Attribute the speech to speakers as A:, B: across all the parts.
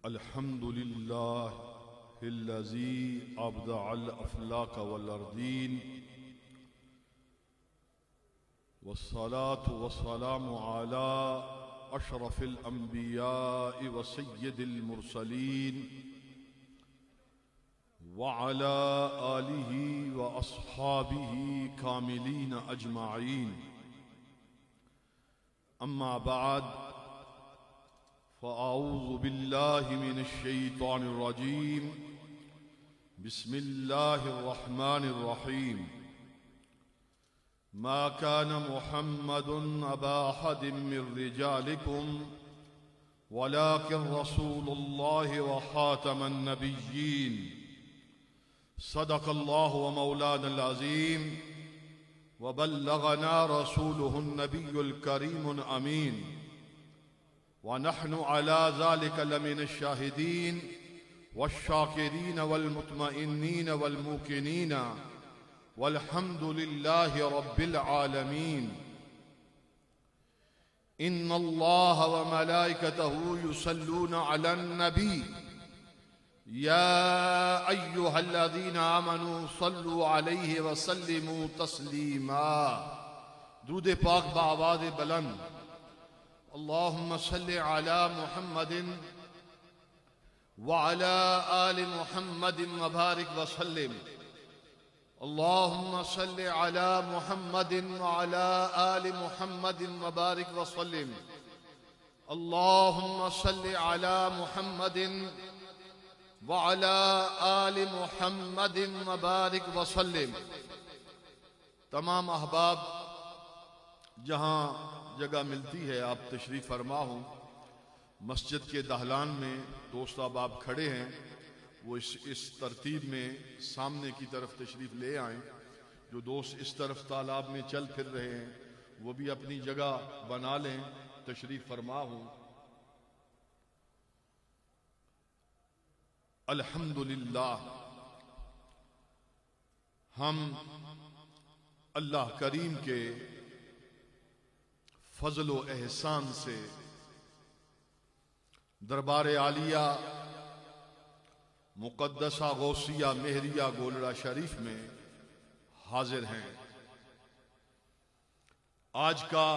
A: الحمد لله الذي أبدع الأفلاك والأرضين، والصلاة والسلام على أشرف الأنبياء وسيد المرسلين وعلى آله وأصحابه كاملين أجمعين. أما بعد، فأعوذ بالله من الشيطان الرجيم. بسم الله الرحمن الرحيم. ما كان محمد أبا أحد من رجالكم ولكن رسول الله وخاتم النبيين. صدق الله ومولانا العظيم، وبلغنا رسوله النبي الكريم الأمين، ونحن على ذلك لمن الشاهدين والشاكرين والمطمئنين والموقنين، والحمد لله رب العالمين. إن الله وملائكته يصلون على النبي يا أيها الذين آمنوا صلوا عليه وسلموا تسليما. درود پاک بآواز بلند. اللهم صل على محمد وعلى آل محمد وبارك وسلم. اللهم صل على محمد وعلى آل محمد وبارك وسلم. اللهم صل على محمد وعلى آل محمد وبارك وسلم. تمام احباب، جہاں جگہ ملتی ہے آپ تشریف فرما ہوں. مسجد کے دہلان میں دوست احباب کھڑے ہیں، وہ اس ترتیب میں سامنے کی طرف تشریف لے آئیں. جو دوست اس طرف تالاب میں چل پھر رہے ہیں وہ بھی اپنی جگہ بنا لیں، تشریف فرما ہوں. الحمدللہ، ہم اللہ کریم کے فضل و احسان سے دربار عالیہ مقدسہ غوثیہ مہریہ گولڑا شریف میں حاضر ہیں. آج کا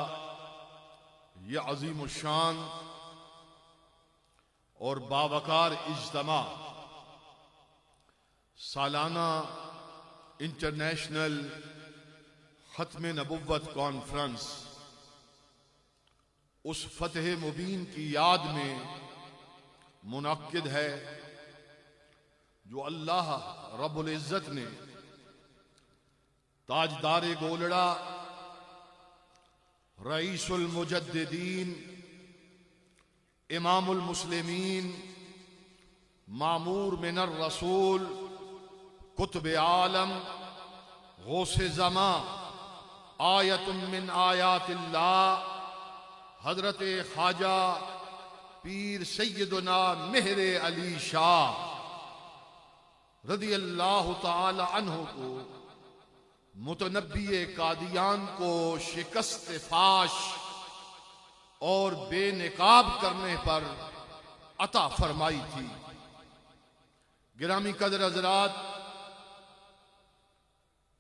A: یہ عظیم الشان اور باوقار اجتماع سالانہ انٹرنیشنل ختم نبوت کانفرنس، اس فتح مبین کی یاد میں منعقد ہے جو اللہ رب العزت نے تاجدار گولڑا، رئیس المجددین، امام المسلمین، معمور من الرسول، قطب عالم، غوث زمان، آیت من آیات اللہ، حضرت خواجہ پیر سیدنا مہر علی شاہ رضی اللہ تعالی عنہ کو، متنبی قادیان کو شکست فاش اور بے نقاب کرنے پر عطا فرمائی تھی. گرامی قدر حضرات،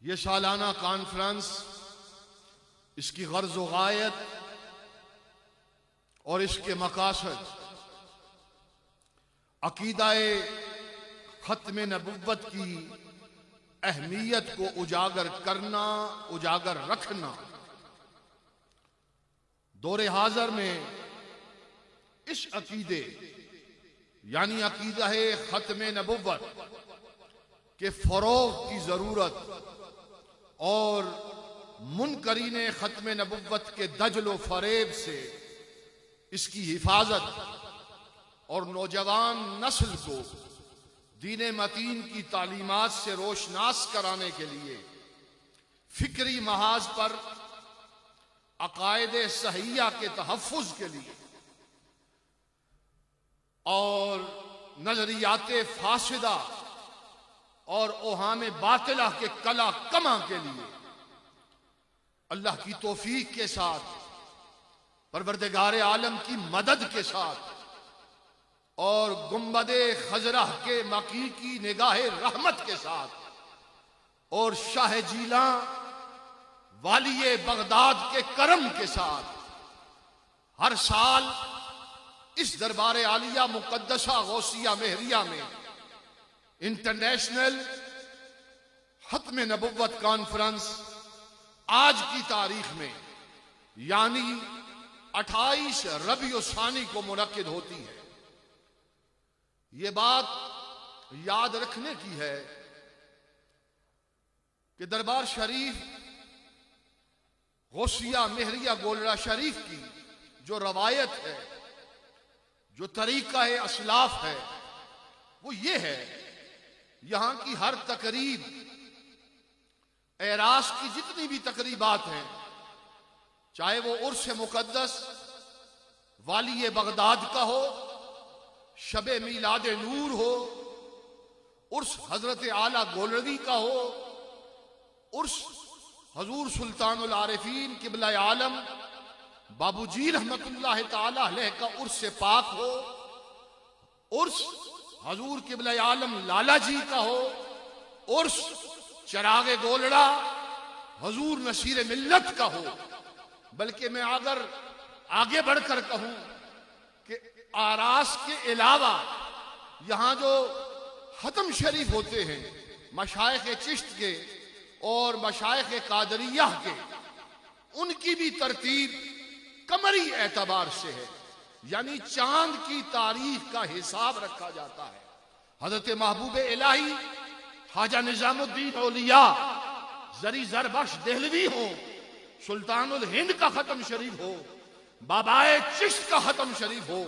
A: یہ سالانہ کانفرنس، اس کی غرض و غایت اور اس کے مقاصد عقیدہ ختم نبوت کی اہمیت کو اجاگر کرنا، اجاگر رکھنا. دور حاضر میں اس عقیدے یعنی عقیدہ ختم نبوت کے فروغ کی ضرورت اور منکرین ختم نبوت کے دجل و فریب سے اس کی حفاظت اور نوجوان نسل کو دین متین کی تعلیمات سے روشناس کرانے کے لیے فکری محاذ پر عقائد صحیحہ کے تحفظ کے لیے اور نظریات فاسدہ اور اوہام باطلہ کے کلا کما کے لیے اللہ کی توفیق کے ساتھ، پروردگار عالم کی مدد کے ساتھ اور گنبد خضرہ کے مکی کی نگاہ رحمت کے ساتھ اور شاہ جیلاں والی بغداد کے کرم کے ساتھ ہر سال اس دربار عالیہ مقدسہ غوثیہ مہریہ میں انٹرنیشنل ختم نبوت کانفرنس آج کی تاریخ میں یعنی 28 ربیع الثانی کو منعقد ہوتی ہے۔ یہ بات یاد رکھنے کی ہے کہ دربار شریف غوثیہ مہریہ گولڑہ شریف کی جو روایت ہے، جو طریقہ اسلاف ہے، وہ یہ ہے، یہاں کی ہر تقریب، اعراس کی جتنی بھی تقریبات ہیں، چاہے وہ عرس مقدس والی بغداد کا ہو، شب میلاد نور ہو، عرس حضرت اعلیٰ گولڑوی کا ہو، عرس حضور سلطان العارفین قبلہ عالم بابو جی رحمت اللہ تعالی علیہ کا عرس پاک ہو، عرس حضور قبلہ عالم لالا جی کا ہو، عرس چراغ گولڑا حضور نصیر ملت کا ہو، بلکہ میں اگر آگے بڑھ کر کہوں کہ آراس کے علاوہ یہاں جو ختم شریف ہوتے ہیں مشائخ چشت کے اور مشائخ قادریہ کے، ان کی بھی ترتیب قمری اعتبار سے ہے، یعنی چاند کی تاریخ کا حساب رکھا جاتا ہے۔ حضرت محبوب الہی خواجہ نظام الدین اولیاء زری زربخش دہلوی ہو، سلطان الہند کا ختم شریف ہو، بابائے چشت کا ختم شریف ہو،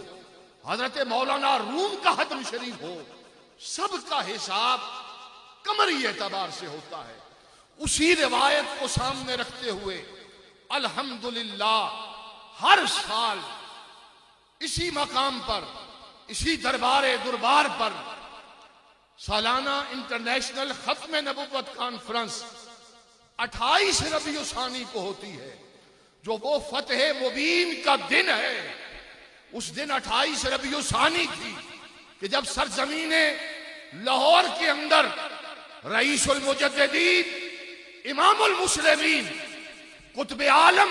A: حضرت مولانا روم کا ختم شریف ہو، سب کا حساب قمری اعتبار سے ہوتا ہے۔ اسی روایت کو سامنے رکھتے ہوئے الحمدللہ ہر سال اسی مقام پر، اسی دربار پر سالانہ انٹرنیشنل ختم نبوت کانفرنس 28 ربیع الثانی کو ہوتی ہے، جو وہ فتح مبین کا دن ہے۔ اس دن 28 ربیع الثانی تھی کہ جب سرزمین لاہور کے اندر رئیس المجددین امام المسلمین قطب عالم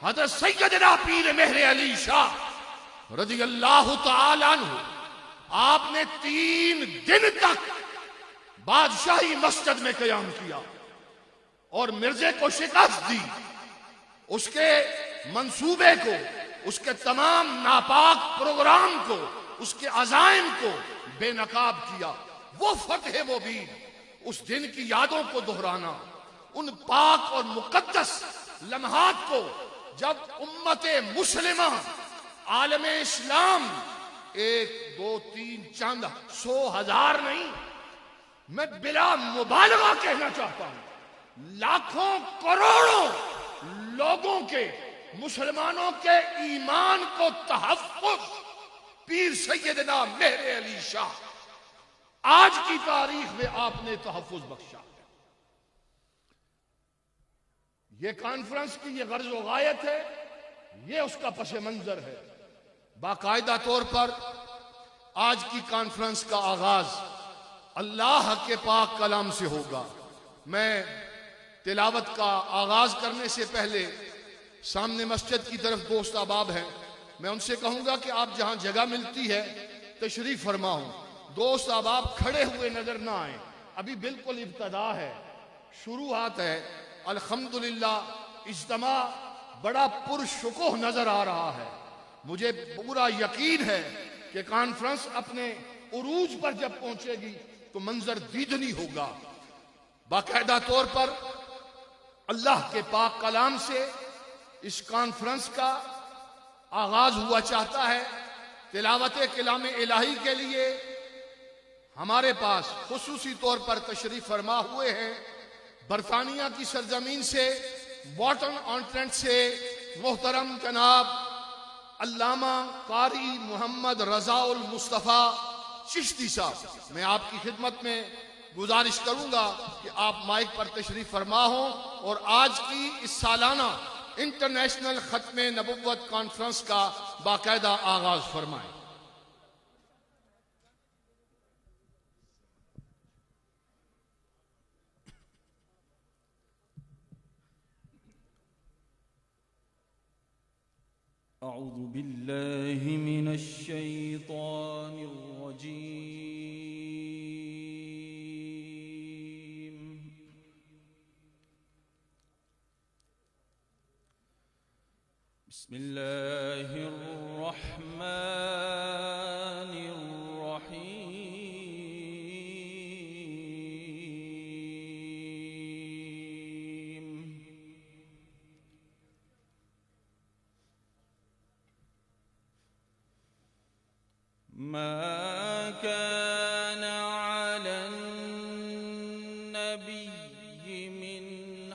A: حضرت سیدنا پیر مہر علی شاہ رضی اللہ تعالی عنہ، آپ نے 3 دن تک بادشاہی مسجد میں قیام کیا اور مرزے کو شکست دی، اس کے منصوبے کو، اس کے تمام ناپاک پروگرام کو، اس کے عزائم کو بے نقاب کیا۔ وہ فتح مبین، اس دن کی یادوں کو دہرانا، ان پاک اور مقدس لمحات کو جب امت مسلمہ عالم اسلام 1 2 3 چند 100 ہزار نہیں، میں بلا مبالغہ کہنا چاہتا ہوں لاکھوں کروڑوں لوگوں کے، مسلمانوں کے ایمان کو تحفظ پیر سیدنا مہر علی شاہ آج کی تاریخ میں آپ نے تحفظ بخشا۔ یہ کانفرنس کی یہ غرض و غایت ہے، یہ اس کا پس منظر ہے۔ باقاعدہ طور پر آج کی کانفرنس کا آغاز اللہ کے پاک کلام سے ہوگا۔ میں تلاوت کا آغاز کرنے سے پہلے سامنے مسجد کی طرف دوست احباب ہیں، میں ان سے کہوں گا کہ آپ جہاں جگہ ملتی ہے تشریف فرما ہوں۔ دوست احباب کھڑے ہوئے نظر نہ آئیں، ابھی بالکل ابتدا ہے، شروعات ہے۔ الحمدللہ اجتماع بڑا پرشکوہ نظر آ رہا ہے۔ مجھے پورا یقین ہے کہ کانفرنس اپنے عروج پر جب پہنچے گی تو منظر دیدنی ہوگا۔ باقاعدہ طور پر اللہ کے پاک کلام سے اس کانفرنس کا آغاز ہوا چاہتا ہے۔ تلاوت کلام الہی کے لیے ہمارے پاس خصوصی طور پر تشریف فرما ہوئے ہیں برطانیہ کی سرزمین سے، واٹن آنٹرنٹ سے محترم جناب علامہ قاری محمد رضا المصطفیٰ چشتی صاحب۔ میں آپ کی خدمت میں گزارش کروں گا کہ آپ مائک پر تشریف فرما ہوں اور آج کی اس سالانہ انٹرنیشنل ختم نبوت کانفرنس کا باقاعدہ آغاز فرمائیں۔
B: أعوذ بالله من الشيطان الرجيم. بسم الله الرحمن الرحيم. ما كان على النبي من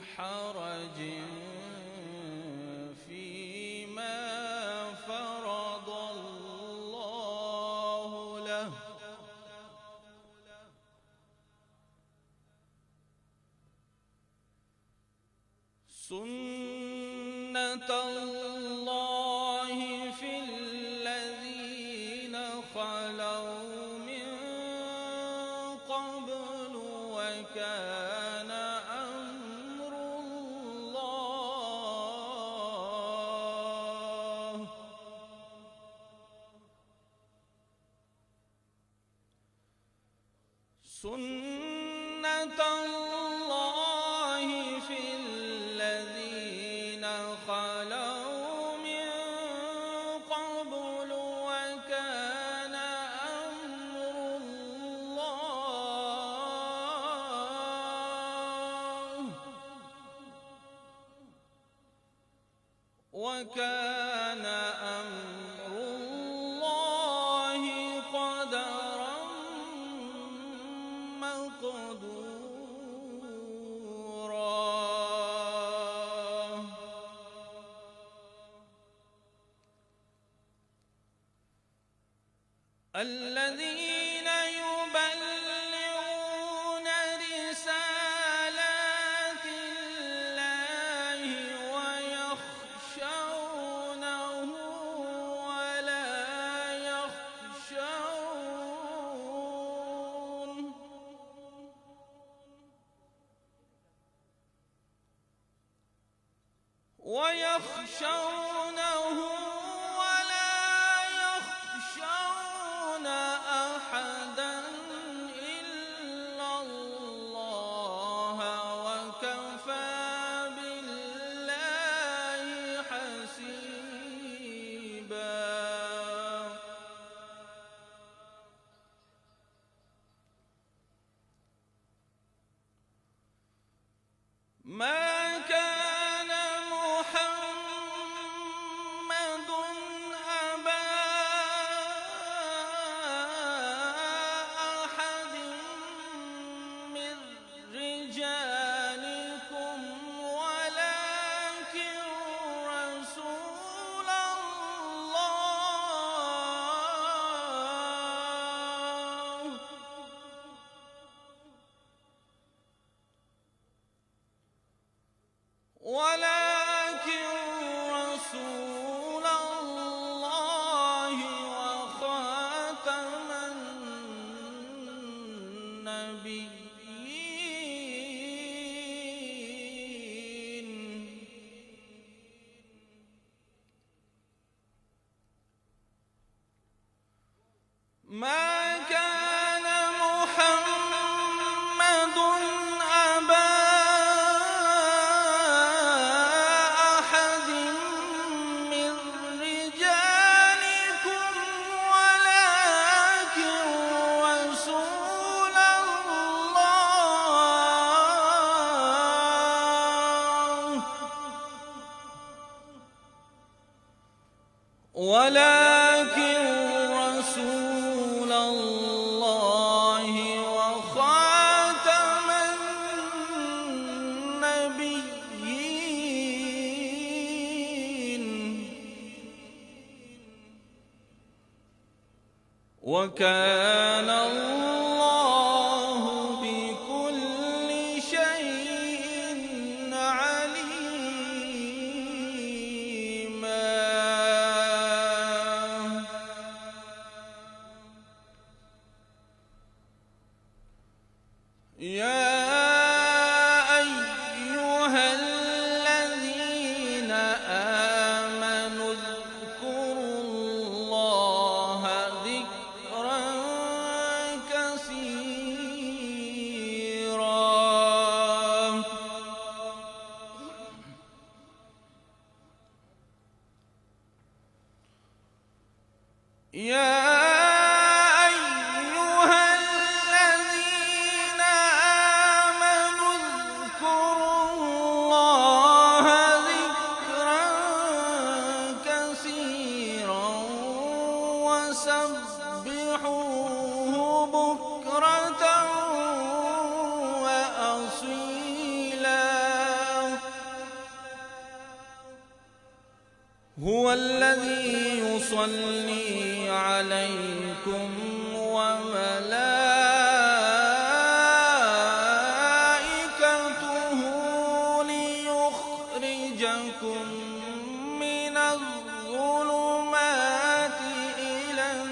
B: حرج فيما فرض الله له، سنة الله في الذين خلوا من قبل، وكان أمر الله سنة الله في الذين خلوا من قبل، وكان أمر الله وكان أمر الله قدرا مقدورا. الذين يبلغون رسالات الله ويخشونه ولا يخشون أحدا إلا الله، وكفى بالله حسيبا. ما كان محمد أبا أحد من رجالكم، ولكن رسول الله وخاتم النبيين. ما كان محمد أبا أحد من رجالكم، ولكن رسول الله وخاتم النبيين. وكان الله بكل شيء عليما. يا أيها الذين آمنوا فسبحوه بكرة وأصيلا هو الذي يصلي عليكم وملائكته ليخرجكم من الظلمات إلى النور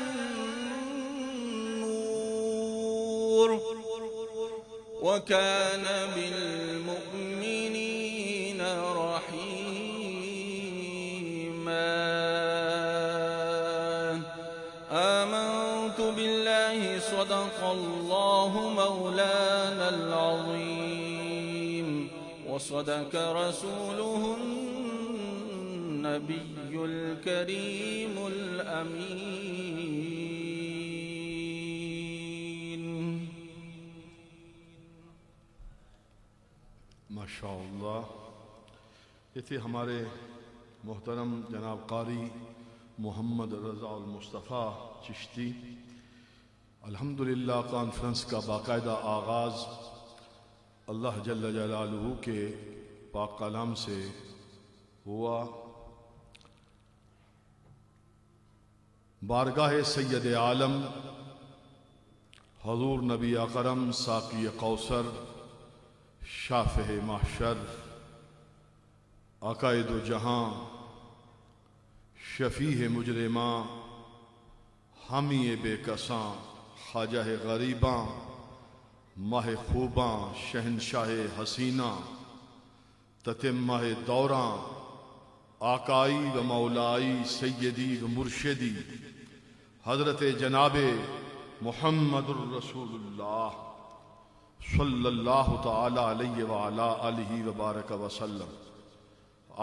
B: وكان بالمؤمنين رحيما آمنت بالله صدق الله مولانا العظيم وصدق رسوله النبي الكريم الأمين
A: ماشاءاللہ. یہ تھے ہمارے محترم جناب قاری محمد رضا المصطفیٰ چشتی. الحمدللہ کانفرنس کا باقاعدہ آغاز اللہ جل جلالہ کے پاک کلام سے ہوا. بارگاہ سید عالم حضور نبی اکرم ساقی کوثر شافع محشر عقائد و جہاں شفیع مجرماں حامی بے کساں خواجہ غریباں ماہ خوباں شہنشاہ حسینہ تتمہ دوراں آقائی و مولائی سیدی و مرشدی حضرت جناب محمد الرسول اللہ صلی اللہ تعالی علیہ وعلا آلہ وبارک وسلم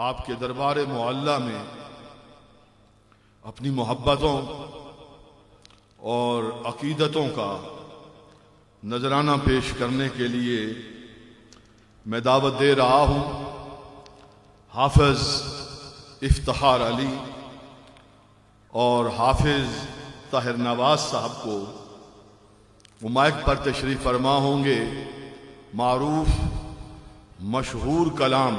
A: آپ کے دربار معلیٰ میں اپنی محبتوں اور عقیدتوں کا نذرانہ پیش کرنے کے لیے میں دعوت دے رہا ہوں حافظ افتخار علی اور حافظ طاہر نواز صاحب کو. وہ مائک پر تشریف فرما ہوں گے. معروف مشہور کلام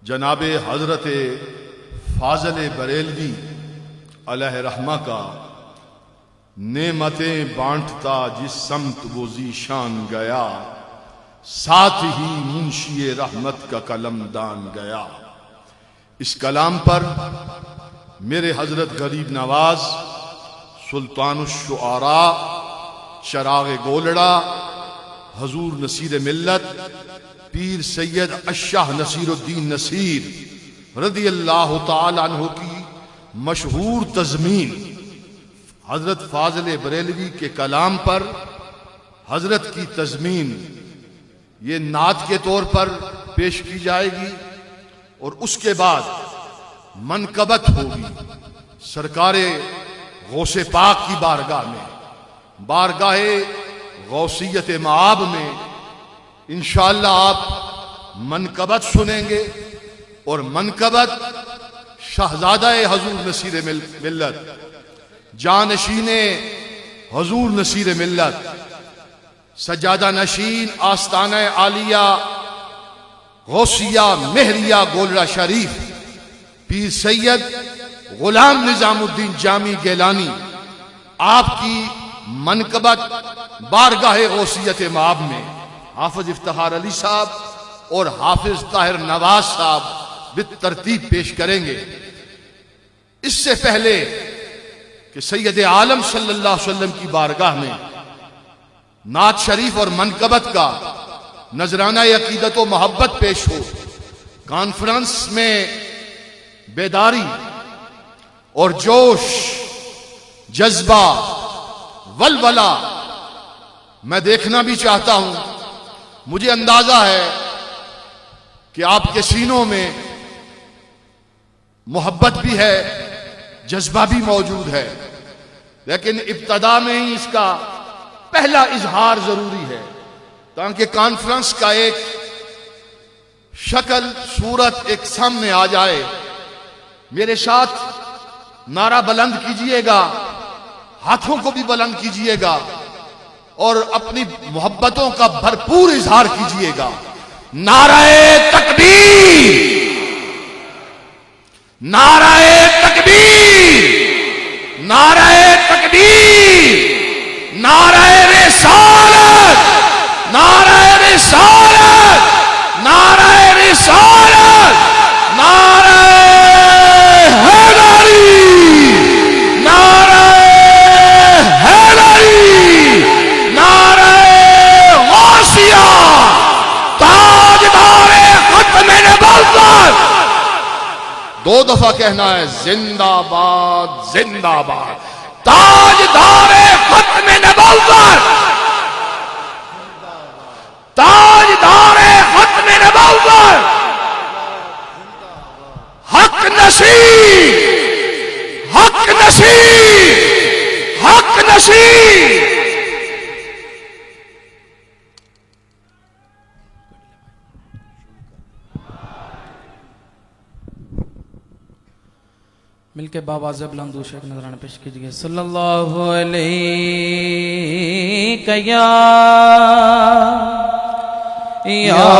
A: جناب حضرت فاضل بریلوی علیہ رحمہ کا نعمتیں بانٹتا جس سمت وہ ذیشان گیا ساتھ ہی منشی رحمت کا قلم دان گیا. اس کلام پر میرے حضرت غریب نواز سلطان الشعراء چراغ گولڑا حضور نصیر ملت پیر سید اشاہ نصیر الدین نصیر رضی اللہ تعالی عنہ کی مشہور تضمین حضرت فاضل بریلوی کے کلام پر حضرت کی تضمین یہ نعت کے طور پر پیش کی جائے گی اور اس کے بعد منقبت ہوگی سرکار غوث پاک کی بارگاہ میں بارگاہ غوثیت معاب میں انشاءاللہ آپ منقبت سنیں گے اور منقبت شہزادہ حضور نصیر ملت جانشین حضور نصیر ملت سجادہ نشین آستانہ عالیہ غوثیہ مہریہ گولڑا شریف پیر سید غلام نظام الدین جامی گیلانی آپ کی منقبت بارگاہ غوثیت معاب میں حافظ افتخار علی صاحب اور حافظ طاہر نواز صاحب بالترتیب پیش کریں گے. اس سے پہلے کہ سید عالم صلی اللہ علیہ وسلم کی بارگاہ میں نعت شریف اور منقبت کا نذرانہ عقیدت و محبت پیش ہو کانفرنس میں بیداری اور جوش جذبہ ولولہ میں دیکھنا بھی چاہتا ہوں. مجھے اندازہ ہے کہ آپ کے سینوں میں محبت بھی ہے جذبہ بھی موجود ہے لیکن ابتدا میں ہی اس کا پہلا اظہار ضروری ہے تاکہ کانفرنس کا ایک شکل صورت ایک سامنے آ جائے. میرے ساتھ نعرہ بلند کیجئے گا ہاتھوں کو بھی بلند کیجئے گا اور اپنی محبتوں کا بھرپور اظہار کیجئے گا. نعرہ تکبیر، نعرہ تکبیر، نعرہ تکبیر، نعرہ رسالت، نعرہ رسالت، نعرہ رسالت، نعرہ حیدری، نعرہ حیدری، نعرہ غوثیہ، تاجدار ختم نبوت. دو دفعہ کہنا ہے زندہ باد زندہ باد. تاجدار ختم نبوت، تاجدار ختم نبوت، حق نصیب، حق نصیب، حق نصیب.
B: مل کے باواز بلند ایک نظرانہ پیش کیجئے. صلی اللہ علیہ یا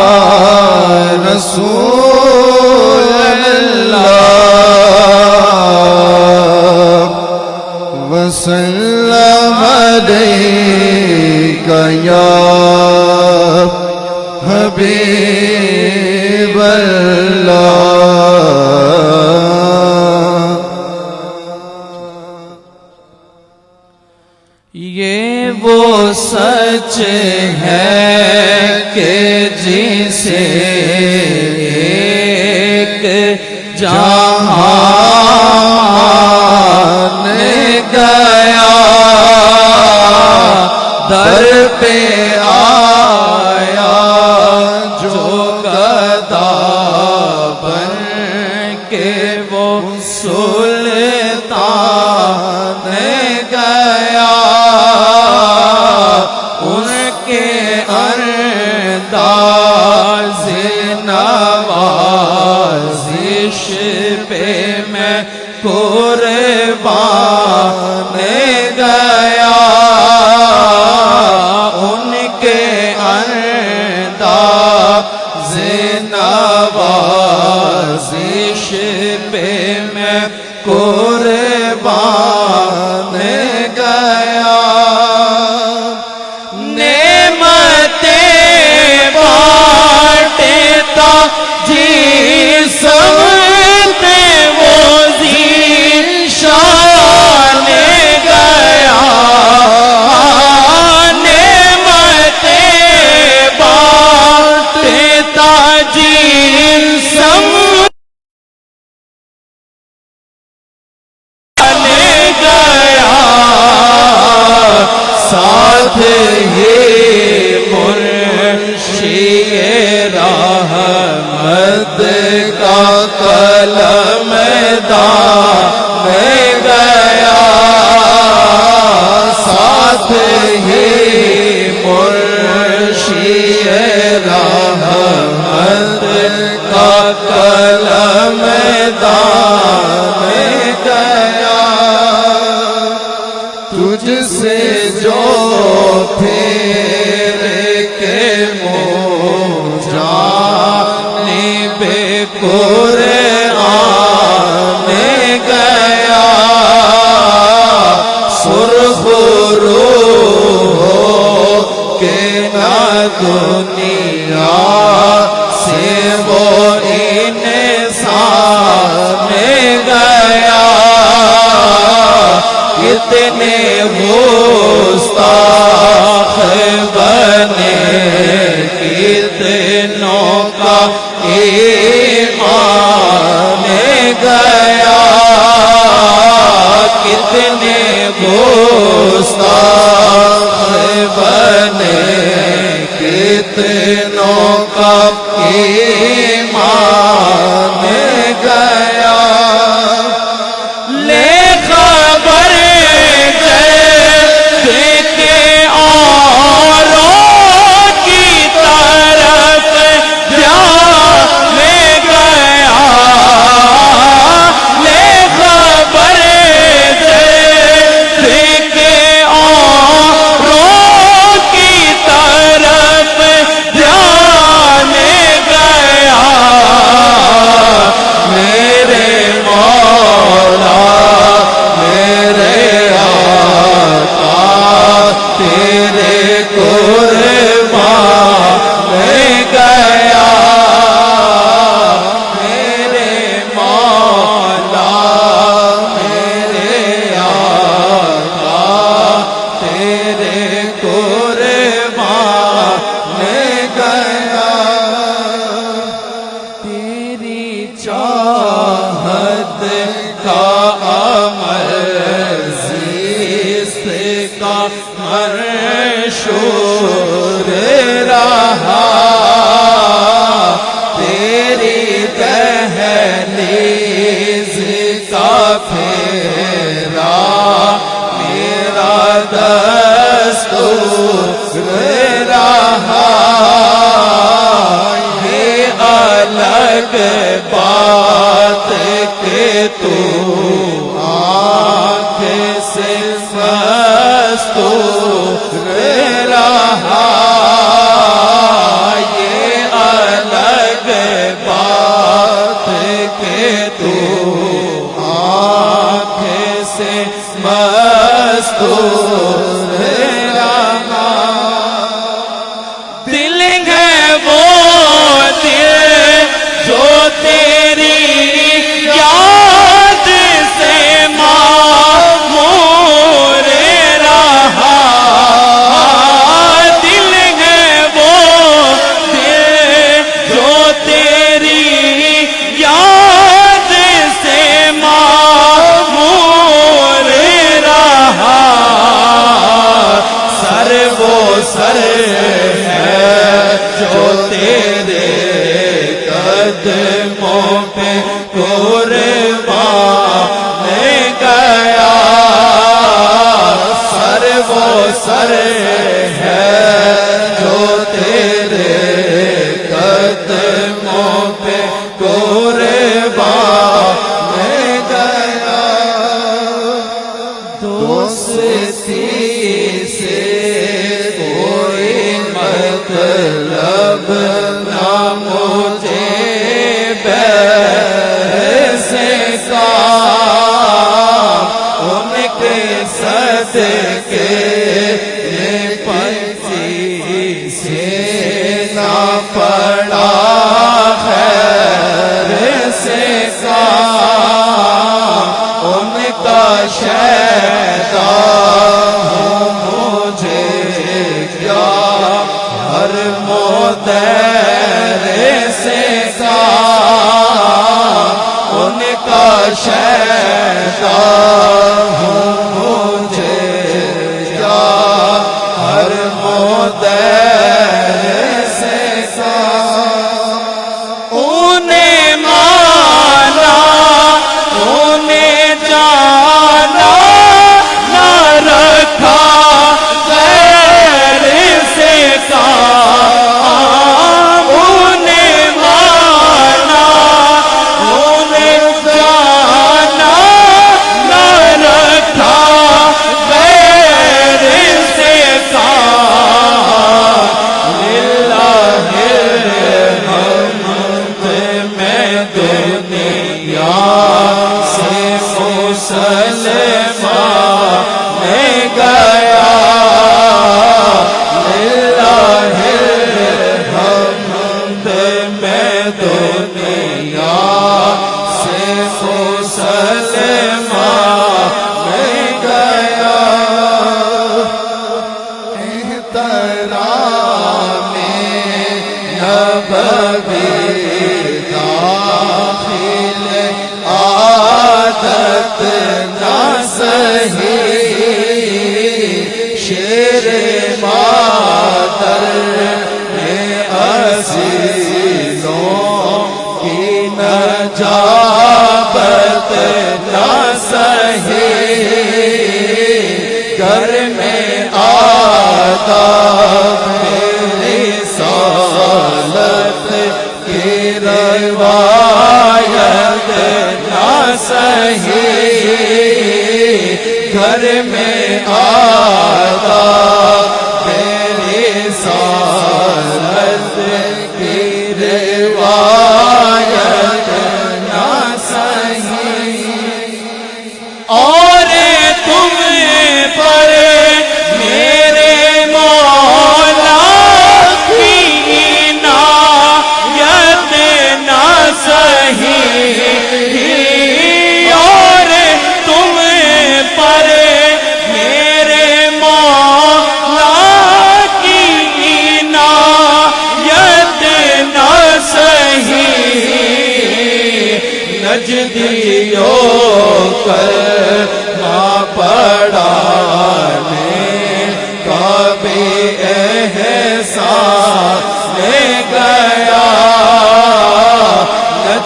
C: رسول اللہ وسلم علیک یا حبیب اللہ.
B: یہ وہ سچ ہے کہ جسے ایک جہان گیا در پہ آیا جو گدا بن کے وہ سلطان گیا. ان کے انداز نوازش پہ میں قربان گیا. ان کے انداز نوازش پہ میں قربان گیا. نعمتیں بانٹتا جی سمتے وہ ذیشان گیا. نعمتیں بانٹتا جی ساتھ یہ منشی رحمت کا قلم دام گیا. ساتھ یہ منشی رحمت کا قلم دام گیا.
C: تجھ سے جو پھر کے جانب قرآن گیا. سرخ روح کے نہ دنیا سے وہ انسان گیا. کتنے گستاخ بنے کتنوں کا ایمان گیا. کتنے گستاخ بنے کتنوں کا ایمان گیا.
B: لے خبر کے اوروں کی طرف جا میں گیا. لے خبر کے
C: کا منشور رہا تیری دہلیز کا پھیرا میرا دستور رہا یہ الگ بات کہ تو آنکھ سے مستور رہا یہ الگ بات کہ تو آنکھ سے مستور رہا دل ہے وہ دل جو تیری یاد سے معمور رہا دل ہے وہ دل جو تیری یاد سے معمور رہا سر وہ سر ہے جو تیرے قدموں پہ قربان گیا سر وہ سر ہے جو تیرے قدموں پہ قربان گیا دوستی سے کوئی مطلب نہ مجھے بحث کا ان کے صدقے پنچی سے نہ پڑا خیر سے کا ان کا شیطان مجھے کیا ہر مدیر سے کا ان کا شیطان مجھے کیا ہر مدیر سے کا انہیں مانا انہیں جانا نہ رکھا غیر سے کا انہیں مانا انہیں جانا نہ رکھا غیر سے کا للہ الحمد میں دنیا سے مسلمان میں گیا للہ الحمد میں دنیا سے مسلمان میں گیا احترام نبوی داخل عادت نہ صحیح شیر مادر میں عزیزوں کی نجابت نہ صحیح گھر میں آداب میری سالت کی روایت نہ صحیح گھر میں آداب میری سالت کی روایت نہ صحیح اور تم پر میرے مولا کی عنایت نہ صحیح اور تم پر میرے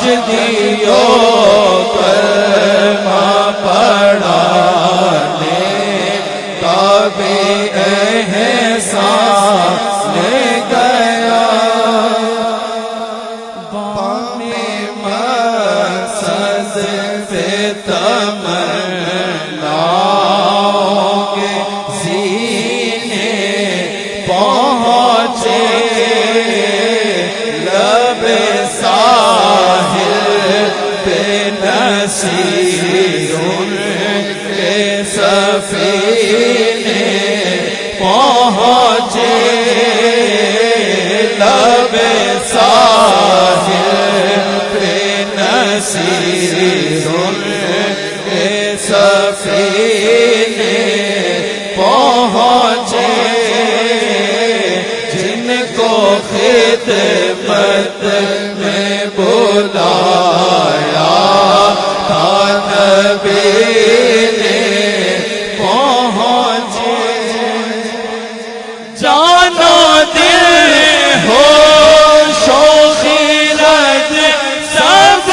C: سجدیوں کلمہ پڑھانے تابع احسان گیا بام مقصد پہ تمناؤں کے زینے پہنچے لب ساحل پہ نصیروں کے سفینے پہنچے لب ساحل پہ نصیروں کے سفینے پہنچے جن کو خدمت میں بلایا تھا نبی نے پہنچے جانو دل ہو شوخیرت سب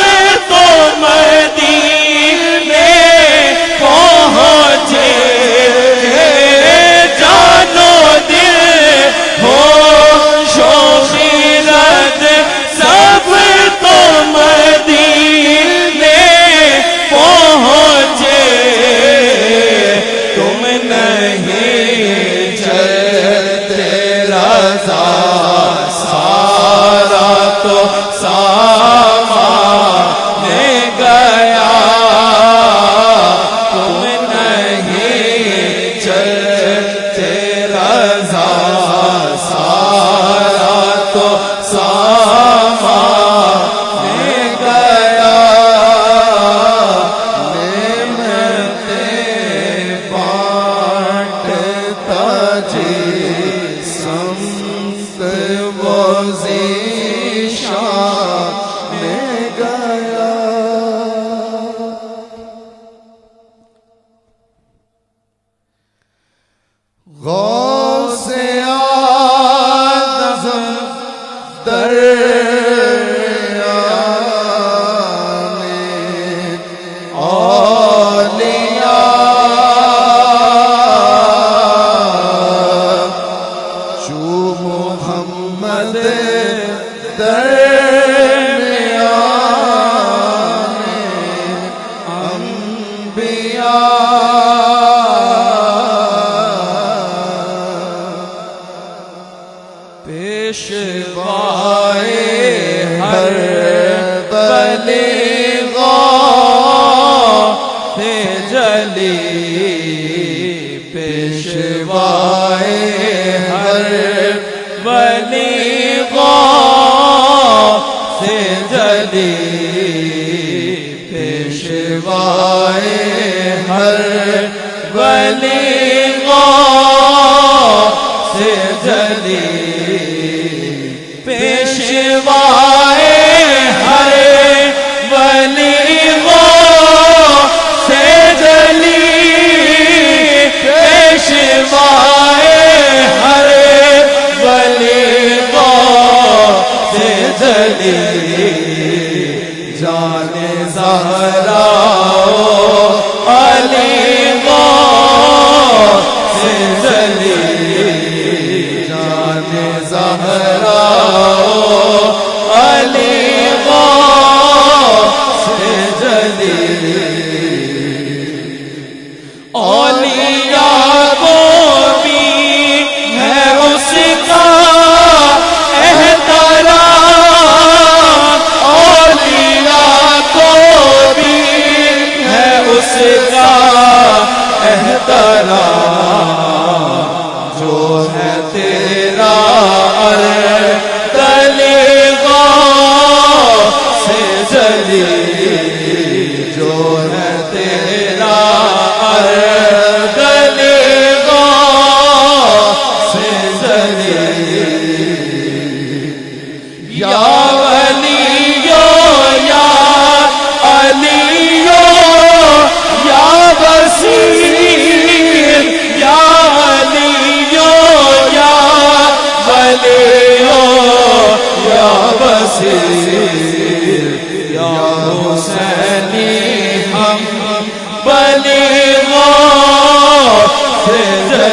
C: تو مدینے پہنچے جانو دل ہو شوخیرت سب تو مدینے پہنچے تم نہیں چلتے رضا سارا تو سامان گیا تم نہیں چلتے رضا سارا تو سامان گیا نعمتیں بانٹتا جی سمت وہ ذیشان گیا غوث اعظم دریانے اولیاء جو محمد درمیانے انبیاء پیشوائے ہر بلیغ جلی پیشوائے ہر بلیغ جلی پیشوائے ہر بلیغ جلی پیشوائے ہر بلیغ سے جلی پیشوائے ہر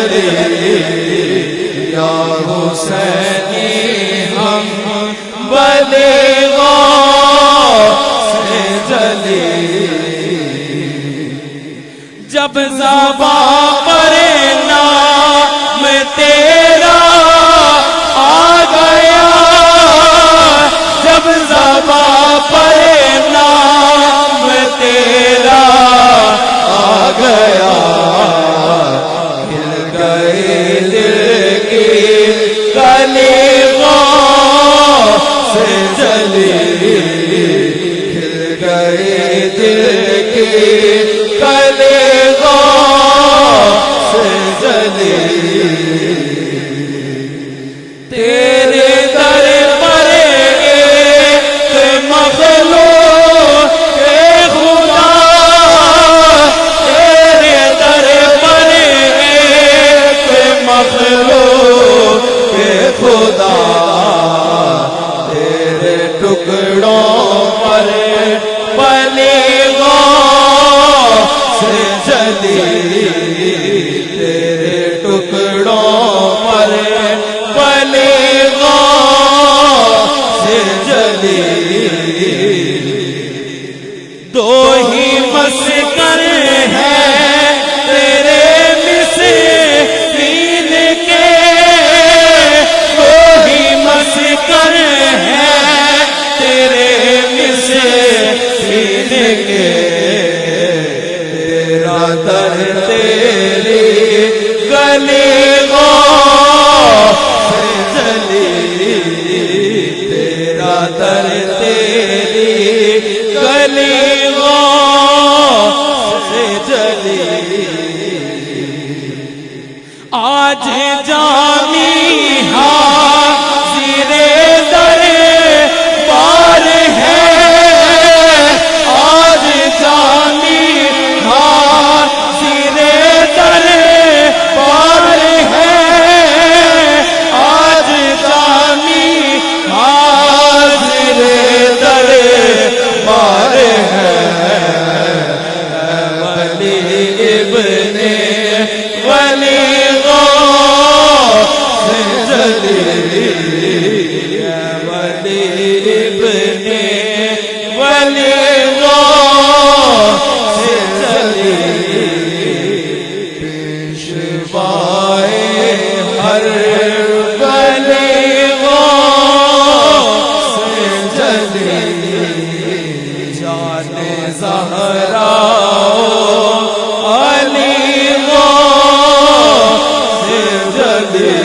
C: جلی یا حسینی ہم بلیغا سے جلی جب زباں پر نام تیرا آ گیا جب زباں پر نام تیرا آ گیا ہل گئے دل کی کلیغاں سے جلی ہل گئے دل کی کلیغاں سے جلی تیرے در پر ایک مخلوق خدا تیرے در پر ایک مخلوق خدا تیرے ٹکڑوں پر پلیغاں سے جلی تیرے ٹکڑوں پر پلیغاں سے جلی دو ہی مسکن ہیں تیرے مسکین کے دو ہی مسکن ہیں تیرے مسکین کے تیرا در تیری کلیغاں سے جلی تیرا در تیری کلیغاں سے جلی آج جامی حاضر در بار ہے آج جامی حاضر در بار ہے آج جامی حاضر در بار ہے ولی ابن ولیغاں سے جلی ولی ابن ولیغاں سے جلی پیشوائے ہر ولیغاں سے جلی جان زہرا علیغاں سے جلی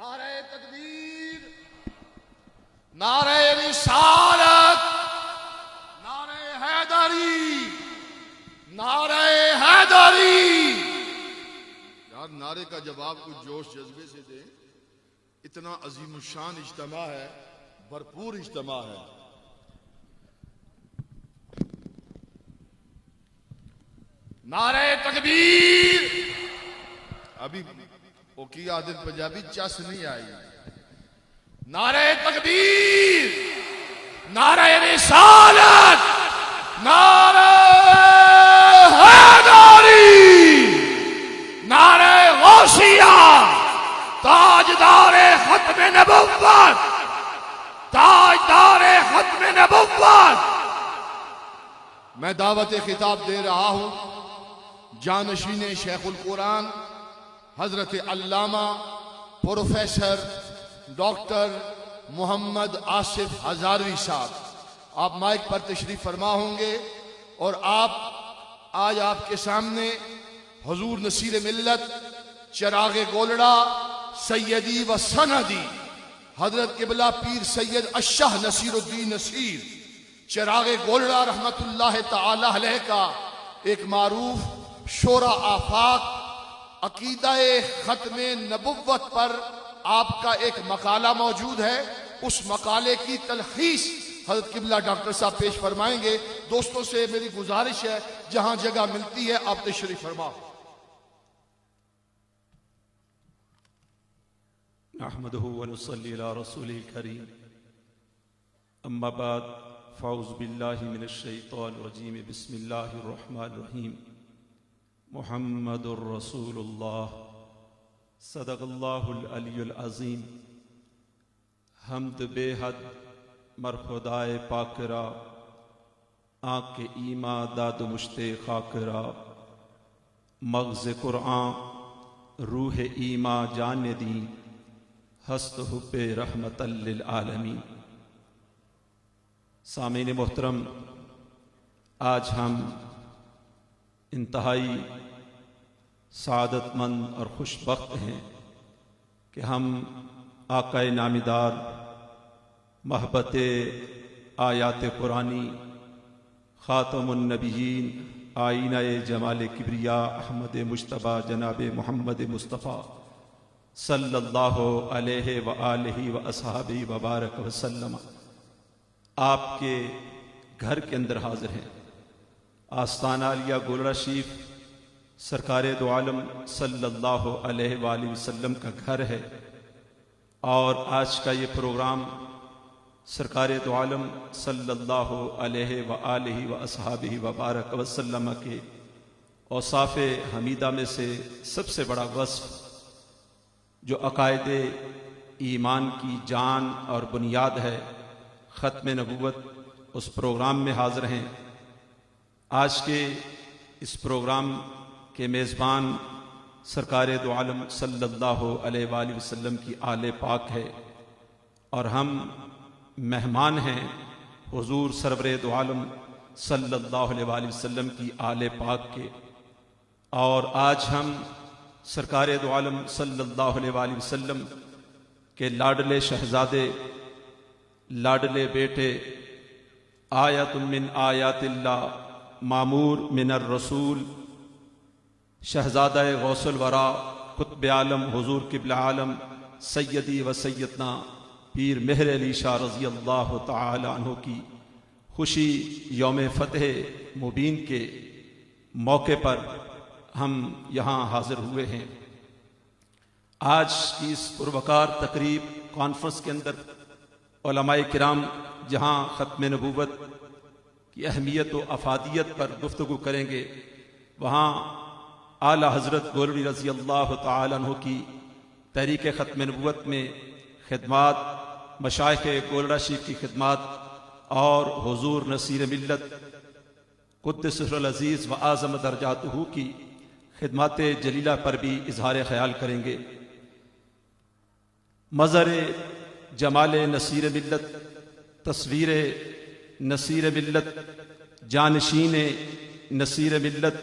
A: نعرہ تکبیر، نعرہ رسالت، نعرہ حیدری، نعرہ حیدری۔ یار نعرے کا جواب کچھ جوش جذبے سے دیں، اتنا عظیم الشان اجتماع ہے، بھرپور اجتماع ہے۔ نعرہ تکبیر۔ ابھی کی عادت پنجابی چس نہیں آئی۔ نعرہ تکبیر، نعرہ رسالت، نعرہ حیدری، نعرہ غوثیہ، تاجدار ختم نبوت، تاجدار ختم نبوت۔ میں دعوت خطاب دے رہا ہوں جانشین شیخ القرآن حضرت علامہ پروفیسر ڈاکٹر محمد آصف ہزاروی صاحب۔ آپ مائک پر تشریف فرما ہوں گے اور آج آپ کے سامنے حضور نصیر ملت چراغ گولڑا سیدی و سندی حضرت قبلہ پیر سید اشہ نصیر الدین نصیر چراغ گولڑا رحمت اللہ تعالی علیہ کا ایک معروف شورا آفاق عقیدہ ختم نبوت پر آپ کا ایک مقالہ موجود ہے۔ اس مقالے کی تلخیص حضرت قبلہ ڈاکٹر صاحب پیش فرمائیں گے. دوستوں سے میری گزارش ہے جہاں جگہ ملتی ہے آپ تشریف فرماؤ.
D: نحمده ونصلي على رسوله الكريم اما بعد فاعوذ بالله من الشيطان الرجيم بسم الله الرحمن الرحيم محمد رسول الله صدق الله العلی العظیم. حمد بے حد مر خدائے پاک را آنکھ ایما داد مشت خاک را مغز قرآن روح ایما جان دی ہست حب رحمت للعالمین. سامعین محترم، آج ہم انتہائی سعادت مند اور خوش بخت ہیں کہ ہم آقا نامدار محبت آیات قرآنی خاتم النبیین آئینہ جمال کبریا احمد مجتبی جناب محمد مصطفیٰ صلی اللہ علیہ وآلہ واصحابہ وبارک وسلم آپ کے گھر کے اندر حاضر ہیں. آستانہ عالیہ گولڑا شریف سرکار دو عالم صلی اللہ علیہ وآلہ وسلم کا گھر ہے، اور آج کا یہ پروگرام سرکار دو عالم صلی اللہ علیہ وآلہ واصحابہ وبارک وسلم کے اوصاف حمیدہ میں سے سب سے بڑا وصف جو عقائد ایمان کی جان اور بنیاد ہے، ختم نبوت، اس پروگرام میں حاضر ہیں. آج کے اس پروگرام کے میزبان سرکار دو عالم صلی اللہ علیہ وآلہ وسلم کی آل پاک ہے، اور ہم مہمان ہیں حضور سرور دو عالم صلی اللہ علیہ وآلہ وسلم کی آل پاک کے. اور آج ہم سرکار دو عالم صلی اللہ علیہ وآلہ وسلم کے لاڈلے شہزادے، لاڈلے بیٹے، آیت من آیات اللہ، معمور من الرسول، شہزادہ غوث الورا، قطب عالم حضور قبلہ عالم سیدی و سیدنا پیر مہر علی شاہ رضی اللہ تعالی عنہ کی خوشی یوم فتح مبین کے موقع پر ہم یہاں حاضر ہوئے ہیں. آج کی اس پروقار تقریب کانفرنس کے اندر علماء کرام جہاں ختم نبوت کی اہمیت و افادیت پر گفتگو کریں گے، وہاں اعلی حضرت گولڑی رضی اللہ تعالی عنہ کی تحریک ختم نبوت میں خدمات، مشائخ گولڑا شریف کی خدمات، اور حضور نصیر ملت قدس سر العزیز و اعظم درجاتہ کی خدمات جلیلہ پر بھی اظہار خیال کریں گے. مظہر جمال نصیر ملت، تصویر نصیر ملت، جانشین نصیر ملت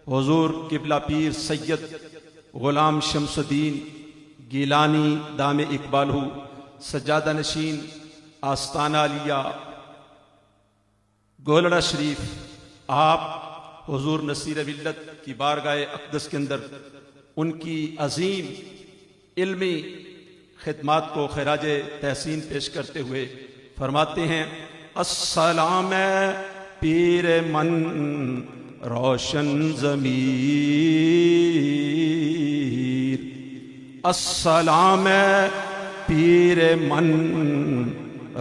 D: حضور قبلہ پیر سید غلام شمس الدین گیلانی دام اقبالہ سجادہ نشین آستانہ عالیہ گولڑا شریف، آپ حضور نصیر ملت کی بارگاہ اقدس کے اندر ان کی عظیم علمی خدمات کو خراج تحسین پیش کرتے ہوئے فرماتے ہیں: السلام پیر من روشن ضمیر، السلام پیر من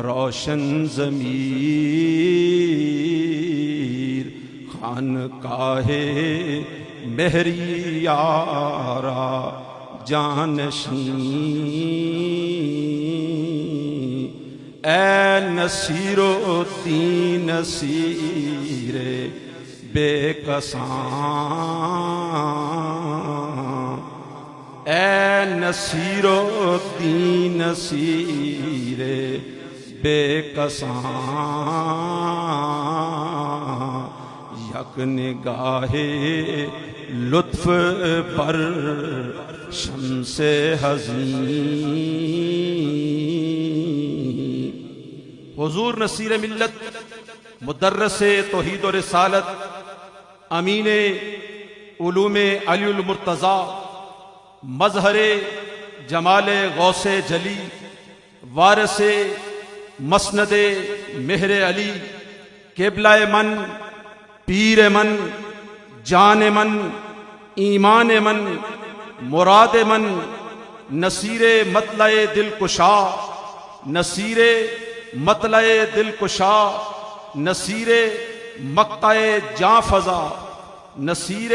D: روشن ضمیر، خانقاہ مہری یارا جانشین، اے نصیر الدین نصیر بے کساں، اے نصیر الدین نصیر بے کساں، یک نگاہ لطف پر شمس حزین. حضور نصیر ملت مدرس توحید و رسالت، امین علوم علی المرتضیٰ، مظہر جمال غوث جلی، وارث مسند مہر علی، قبلہ من، پیر من، جان من، ایمان من، مراد من، نصیر مطلع دل کشا، نصیر مطلع دل کشا، نصیر مقطع جاں فضا، نصیر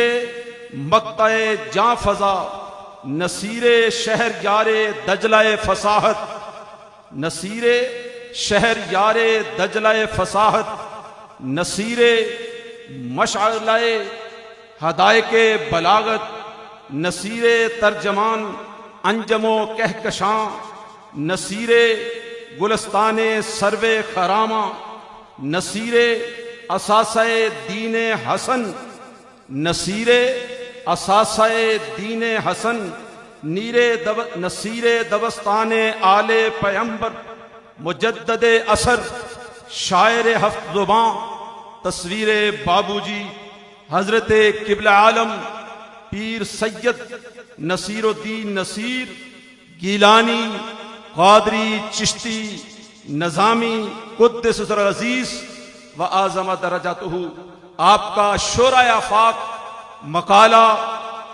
D: مقطع جاں فضا، نصیر شہر یار دجلہ فصاحت، نصیر شہر یار دجلہ فصاحت، نصیر مشعلہ ہدایق بلاغت، نصیر ترجمان انجم و کہکشاں، نصیر گلستان سرو خرامہ، نصیر اساسہ دین حسن، نصیر اساسہ دین حسن، نصیر دبستان آل پیمبر، مجدد اثر، شاعر ہفت زباں، تصویر بابو جی، حضرت قبلہ عالم پیر سید نصیر الدین نصیر گیلانی، قادری، چشتی، نظامی، قدس سر عزیز و اعظم درجاتہ، آپ کا شورائے آفاق مقالہ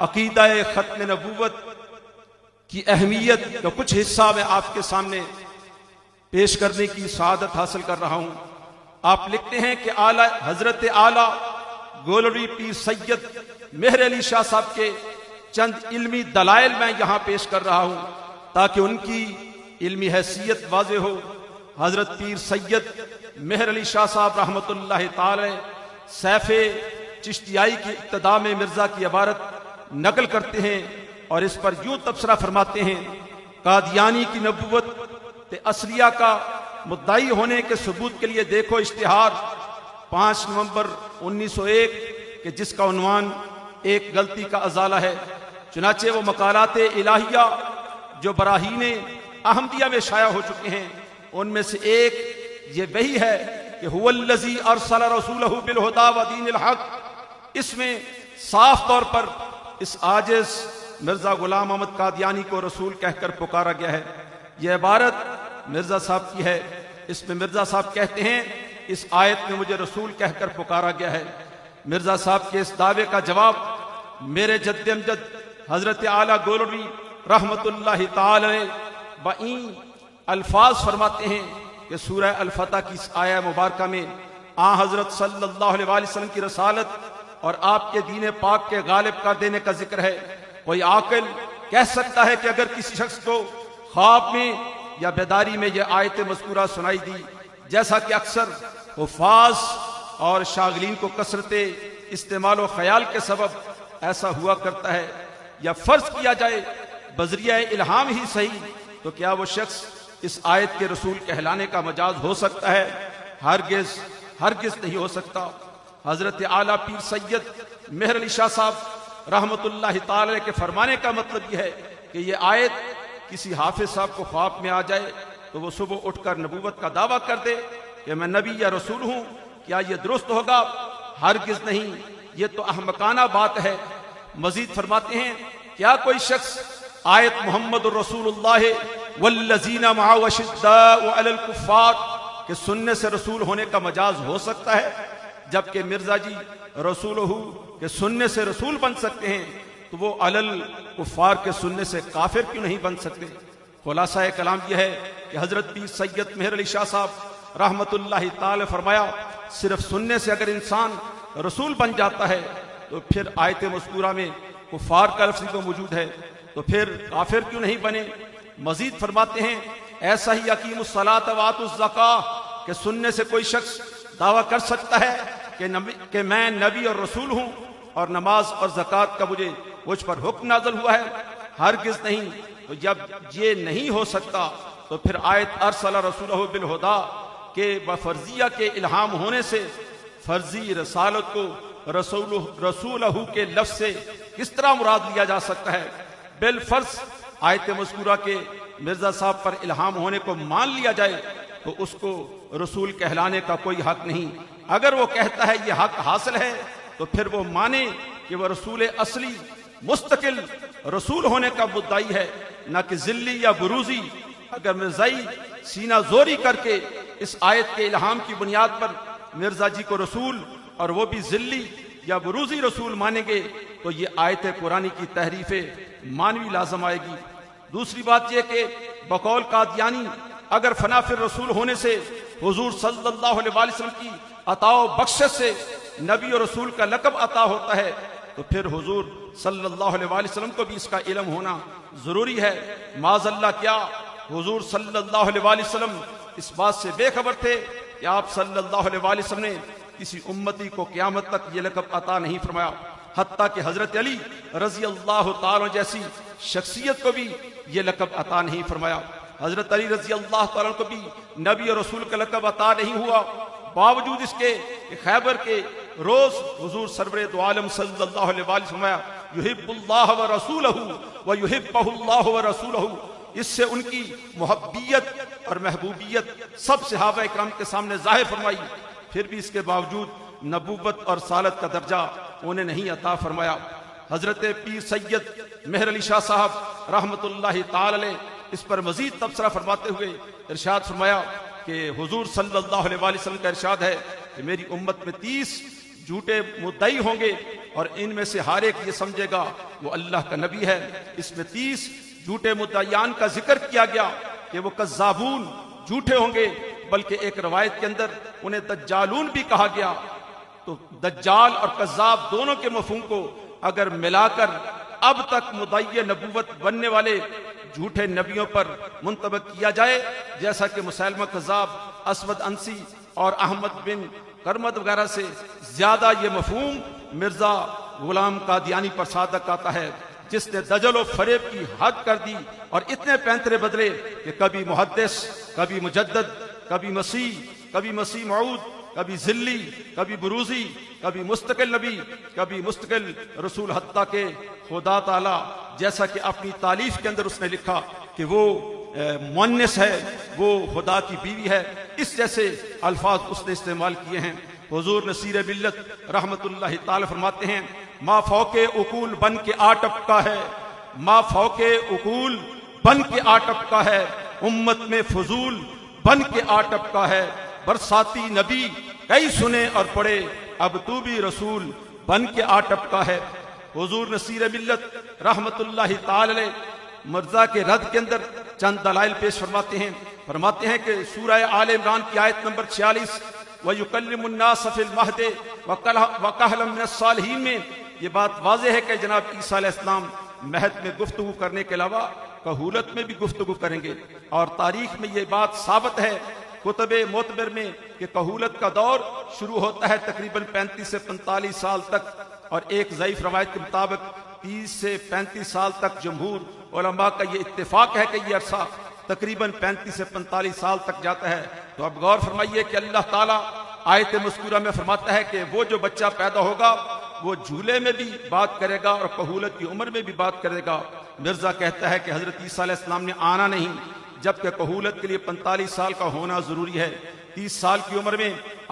D: عقیدہ ختم نبوت کی اہمیت کا کچھ حصہ میں آپ کے سامنے پیش کرنے کی سعادت حاصل کر رہا ہوں۔ آپ لکھتے ہیں کہ حضرت اعلیٰ گولری پیر سید مہر علی شاہ صاحب کے چند علمی دلائل میں یہاں پیش کر رہا ہوں تاکہ ان کی علمی حیثیت واضح ہو۔ حضرت پیر سید مہر علی شاہ صاحب رحمۃ اللہ تعالی سیف چشتیائی کی ابتدا میں مرزا کی عبارت نقل کرتے ہیں اور اس پر یوں تبصرہ فرماتے ہیں: قادیانی کی نبوت اصلیہ کا مدعی ہونے کے ثبوت کے لیے دیکھو اشتہار 5 نومبر 1901 کہ جس کا عنوان ایک غلطی کا ازالہ ہے۔ چنانچہ وہ مقالات الہیہ جو براہین احمدیہ میں شائع ہو چکے ہیں ان میں سے ایک یہ وہی ہے کہ هو الذی ارسل رسولہ بالہدی ودین الحق، اس میں صاف طور پر اس عاجز مرزا غلام احمد قادیانی کو رسول کہہ کر پکارا گیا ہے۔ یہ عبارت مرزا صاحب کی ہے، اس میں مرزا صاحب کہتے ہیں اس آیت میں مجھے رسول کہہ کر پکارا گیا ہے۔ مرزا صاحب کے اس دعوے کا جواب میرے جد امجد حضرت اعلیٰ گولری رحمت اللہ تعالی بئیں الفاظ فرماتے ہیں کہ سورہ الفتح کی اس آیہ مبارکہ میں حضرت صلی اللہ علیہ وسلم کی رسالت اور آپ کے دین پاک کے غالب کر دینے کا ذکر ہے۔ کوئی عاقل کہہ سکتا ہے کہ اگر کسی شخص کو خواب میں یا بیداری میں یہ آیت مذکورہ سنائی دی، جیسا کہ اکثر حفاظ اور شاغلین کو کثرت استعمال و خیال کے سبب ایسا ہوا کرتا ہے، یا فرض کیا جائے بذریعہ الہام ہی صحیح، تو کیا وہ شخص اس آیت کے رسول کہلانے کا مجاز ہو سکتا ہے؟ ہرگز نہیں ہو سکتا۔ حضرت اعلیٰ پیر سید مہر علی شاہ صاحب رحمت اللہ تعالی کے فرمانے کا مطلب یہ ہے کہ یہ آیت کسی حافظ صاحب کو خواب میں آ جائے تو وہ صبح اٹھ کر نبوت کا دعویٰ کر دے کہ میں نبی یا رسول ہوں، کیا یہ درست ہوگا؟ ہرگز نہیں، یہ تو احمقانہ بات ہے۔ مزید فرماتے ہیں کیا کوئی شخص آیت محمد الرسول اللہ والذین معہ اشداء علی الکفار کہ سننے سے رسول ہونے کا مجاز ہو سکتا ہے؟ جبکہ مرزا جی رسول ہو کہ سننے سے رسول بن سکتے ہیں تو وہ علی الکفار کے سننے سے کافر کیوں نہیں بن سکتے؟ خلاصہ کلام یہ ہے کہ حضرت پیر سید مہر علی شاہ صاحب رحمت اللہ تعالی فرمایا صرف سننے سے اگر انسان رسول بن جاتا ہے تو پھر آیت مذکورہ میں کفار کا لفظ تو موجود ہے تو پھر کافر کیوں نہیں بنے؟ مزید فرماتے ہیں ایسا ہی اقیم الصلاۃ وآتوا الزکاۃ کہ سننے سے کوئی شخص دعویٰ کر سکتا ہے کہ میں نبی اور رسول ہوں اور نماز اور زکوٰۃ کا مجھ پر حکم نازل ہوا ہے؟ ہرگز نہیں۔ تو جب یہ نہیں ہو سکتا تو پھر آیت ارسل رسولہ بالہدی کے بفرضیہ کے الہام ہونے سے فرضی رسالت کو رسولہ کے لفظ سے کس طرح مراد لیا جا سکتا ہے؟ بالفرض آیت مذکورہ کے مرزا صاحب پر الہام ہونے کو مان لیا جائے تو اس کو رسول کہلانے کا کوئی حق نہیں۔ اگر وہ کہتا ہے یہ حق حاصل ہے تو پھر وہ مانے کہ وہ رسول اصلی مستقل رسول ہونے کا مدعی ہے، نہ کہ ذلی یا بروزی۔ اگر مرزائی سینہ زوری کر کے اس آیت کے الہام کی بنیاد پر مرزا جی کو رسول اور وہ بھی ذلی یا بروزی رسول مانیں گے تو یہ آیت قرآنی کی تحریف مانوی لازم آئے گی۔ دوسری بات یہ کہ بقول قادیانی اگر فنا فی الرسول ہونے سے حضور صلی اللہ علیہ وسلم کی عطا و بخشش سے نبی اور رسول کا لقب عطا ہوتا ہے تو پھر حضور صلی اللہ علیہ وسلم کو بھی اس کا علم ہونا ضروری ہے۔ معاذ اللہ کیا حضور صلی اللہ علیہ وسلم اس بات سے بے خبر تھے کہ آپ صلی اللہ علیہ وسلم نے کسی امتی کو قیامت تک یہ لقب عطا نہیں فرمایا، حتیٰ کہ حضرت علی رضی اللہ تعالیٰ جیسی شخصیت کو بھی یہ لقب عطا نہیں فرمایا۔ حضرت علی رضی اللہ تعالیٰ کو بھی نبی اور رسول کا لقب عطا نہیں ہوا، باوجود اس کے کہ خیبر کے روز حضور سرور دو عالم صلی اللہ علیہ وسلم فرمایا یحب اللہ و رسولہ و یحبہ اللہ و رسولہ، اس سے ان کی محبیت اور محبوبیت سب صحابہ اکرام کے سامنے ظاہر فرمائی، پھر بھی اس کے باوجود نبوت اور رسالت کا درجہ انہیں نہیں عطا فرمایا۔ حضرت پیر سید مہر علی شاہ صاحب رحمۃ اللہ تعالی علیہ اس پر مزید تبصرہ فرماتے ہوئے ارشاد فرمایا کہ حضور صلی اللہ علیہ وسلم کا ارشاد ہے کہ میری امت میں 30 جھوٹے مدعی ہوں گے اور ان میں سے ہر ایک یہ سمجھے گا وہ اللہ کا نبی ہے۔ اس میں 30 جھوٹے مدعیان کا ذکر کیا گیا کہ وہ کذابون جھوٹے ہوں گے، بلکہ ایک روایت کے اندر انہیں دجالون بھی کہا گیا۔ تو دجال اور کذاب دونوں کے مفہوم کو اگر ملا کر اب تک مدعی نبوت بننے والے جھوٹے نبیوں پر منطبق کیا جائے، جیسا کہ مسیلمہ کذاب، اسود انسی اور احمد بن کرمد وغیرہ سے زیادہ یہ مفہوم مرزا غلام قادیانی پر صادق آتا ہے، جس نے دجل و فریب کی حد کر دی اور اتنے پینترے بدلے کہ کبھی محدث، کبھی مجدد، کبھی مسیح موعود، کبھی ذلی، کبھی بروزی، کبھی مستقل نبی، کبھی مستقل رسول، حتیٰ کہ خدا تعالی جیسا کہ اپنی تعلیف کے اندر اس نے لکھا کہ وہ مؤنث ہے، وہ خدا کی بیوی ہے، اس جیسے الفاظ اس نے استعمال کیے ہیں۔ حضور نصیر ملت رحمت اللہ تعالی فرماتے ہیں ما فوق عقول بن کے آ ٹپکا ہے، ما فوق عقول بن کے آ ٹپکا ہے، امت میں فضول بن کے آ ٹپکا ہے، برساتی نبی کئی سنے اور پڑھے، اب تو بھی رسول بن کے آ ٹپکا ہے۔ حضور نصیر ملت رحمت اللہ تعالی علیہ مرزا کے رد کے اندر چند دلائل پیش فرماتے ہیں کہ سورہ آل عمران کی آیت نمبر 46 وَيُكَلِّمُ النَّاسَ فِي الْمَهْدِ وَكَهْلًا مِنَ الصَّالِحِينَ میں یہ بات واضح ہے کہ جناب عیسیٰ علیہ السلام مہد میں گفتگو کرنے کے علاوہ کہولت میں بھی گفتگو کریں گے، اور تاریخ میں یہ بات ثابت ہے کتب معتبر میں کہ کہولت کا دور شروع ہوتا ہے تقریباً 35 سے 45 سال تک، اور ایک ضعیف روایت کے مطابق 30 سے 35 سال تک جمہور علماء کا یہ اتفاق ہے کہ یہ عرصہ تقریباً 35 سے 45 سال تک جاتا ہے۔ تو اب غور فرمائیے کہ اللہ تعالیٰ آیت مذکورہ میں فرماتا ہے کہ وہ جو بچہ پیدا ہوگا وہ جھولے میں بھی بات کرے گا اور کہولت کی عمر میں بھی بات کرے گا۔ مرزا کہتا ہے کہ حضرت عیسیٰ علیہ السلام نے آنا نہیں، جبکہ کہولت کے لیے 45 سال کا ہونا ضروری ہے۔ 30 سال کی عمر میں